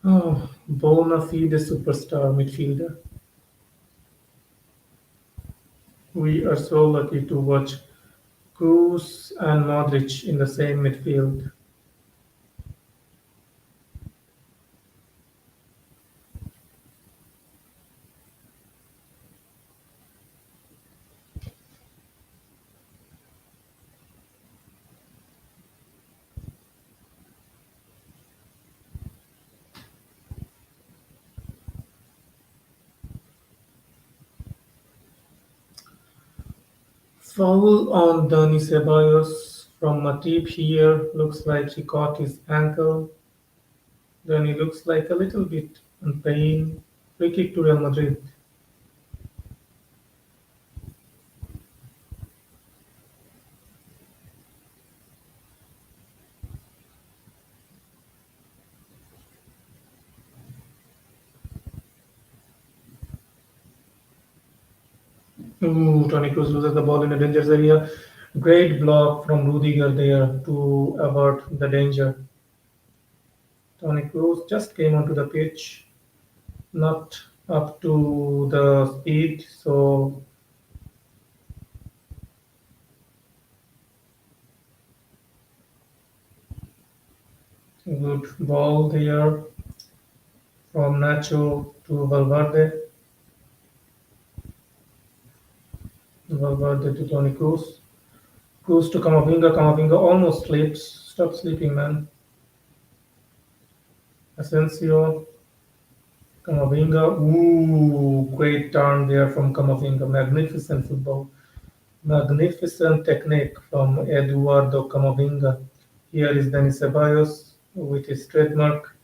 Oh, bona fide superstar midfielder. We are so lucky to watch Kroos and Modric in the same midfield. Foul on Dani Ceballos from Matip here. Looks like he caught his ankle. Dani looks like a little bit in pain. Free kick to Real Madrid. Ooh, Toni Kroos loses the ball in a dangerous area. Great block from Rudiger there to avert the danger. Toni Kroos just came onto the pitch, not up to the speed, so good ball there from Nacho to Valverde. Valverde to Toni Kroos. Kroos to Camavinga. Camavinga almost slips. Stop sleeping, man. Asensio. Camavinga. Ooh, great turn there from Camavinga. Magnificent football. Magnificent technique from Eduardo Camavinga. Here is Denis Ceballos with his trademark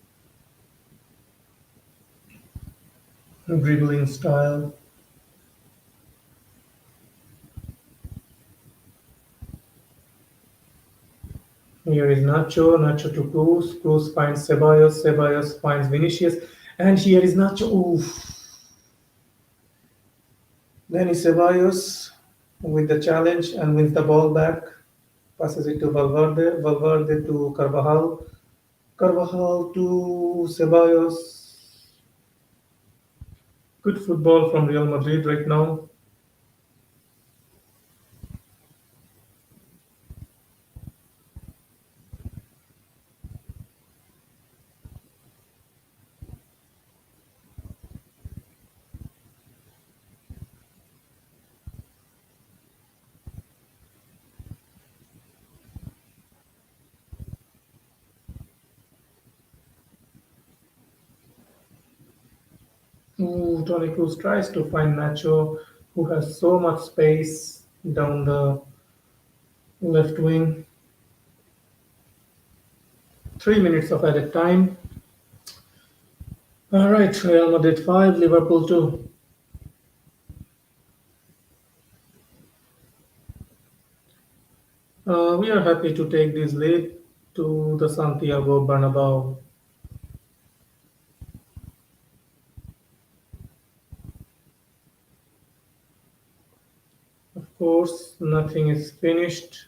dribbling style. Here is Nacho, Nacho to Cruz, Cruz finds Ceballos, Ceballos finds Vinicius, and here is Nacho. Oof. Then is Ceballos with the challenge and wins the ball back, passes it to Valverde, Valverde to Carvajal, Carvajal to Ceballos. Good football from Real Madrid right now. Ooh, Toni Kroos tries to find Nacho, who has so much space down the left wing. 3 minutes of added time. All right, Real Madrid 5, Liverpool 2. We are happy to take this lead to the Santiago Bernabeu. Of course, nothing is finished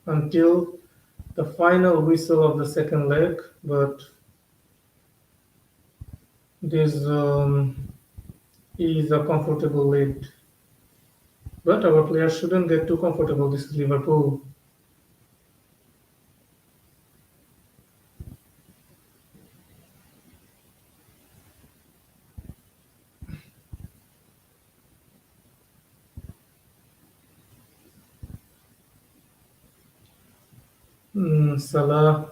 until the final whistle of the second leg, but this is a comfortable lead. But our players shouldn't get too comfortable. This is Liverpool. Salah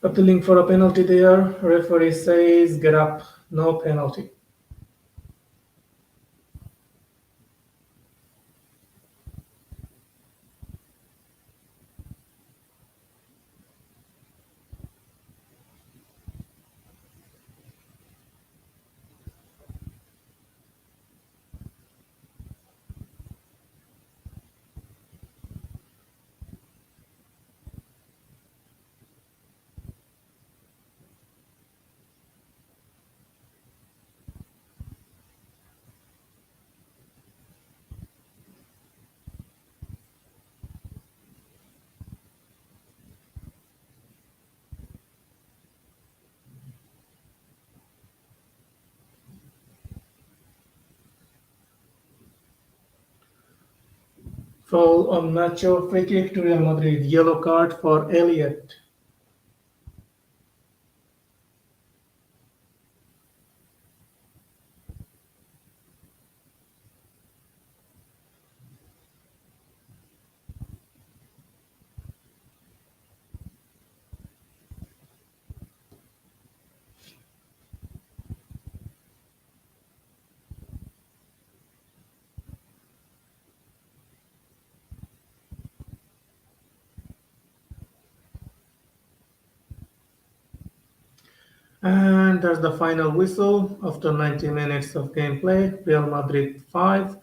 appealing for a penalty there. Referee says, get up, no penalty. Foul on Nacho, free kick to Real Madrid, yellow card for Elliot. And that's the final whistle after 90 minutes of gameplay. Real Madrid 5,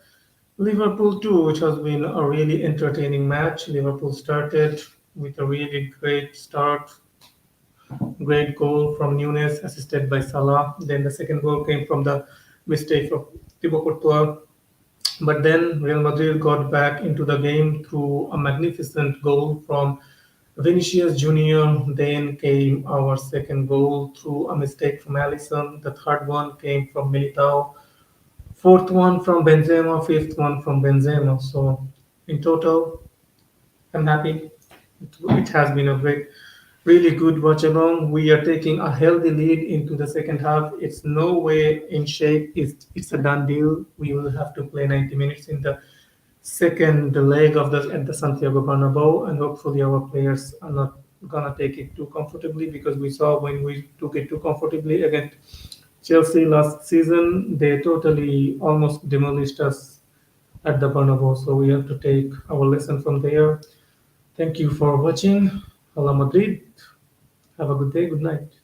Liverpool 2, which has been a really entertaining match. Liverpool started with a really great start, great goal from Nunes, assisted by Salah. Then the second goal came from the mistake of Thibaut Courtois. But then Real Madrid got back into the game through a magnificent goal from Vinicius Junior. Then came our second goal through a mistake from Alisson. The third one came from Militao. Fourth one from Benzema. Fifth one from Benzema. So in total, I'm happy. It has been a great, really good watch along. We are taking a healthy lead into the second half. It's no way in shape. It's a done deal. We will have to play 90 minutes in the second leg of the at the Santiago Bernabeu, and hopefully our players are not gonna take it too comfortably because we saw when we took it too comfortably against Chelsea last season, they totally almost demolished us at the Bernabeu. So we have to take our lesson from there. Thank you for watching. Hala Madrid. Have a good day. Good night.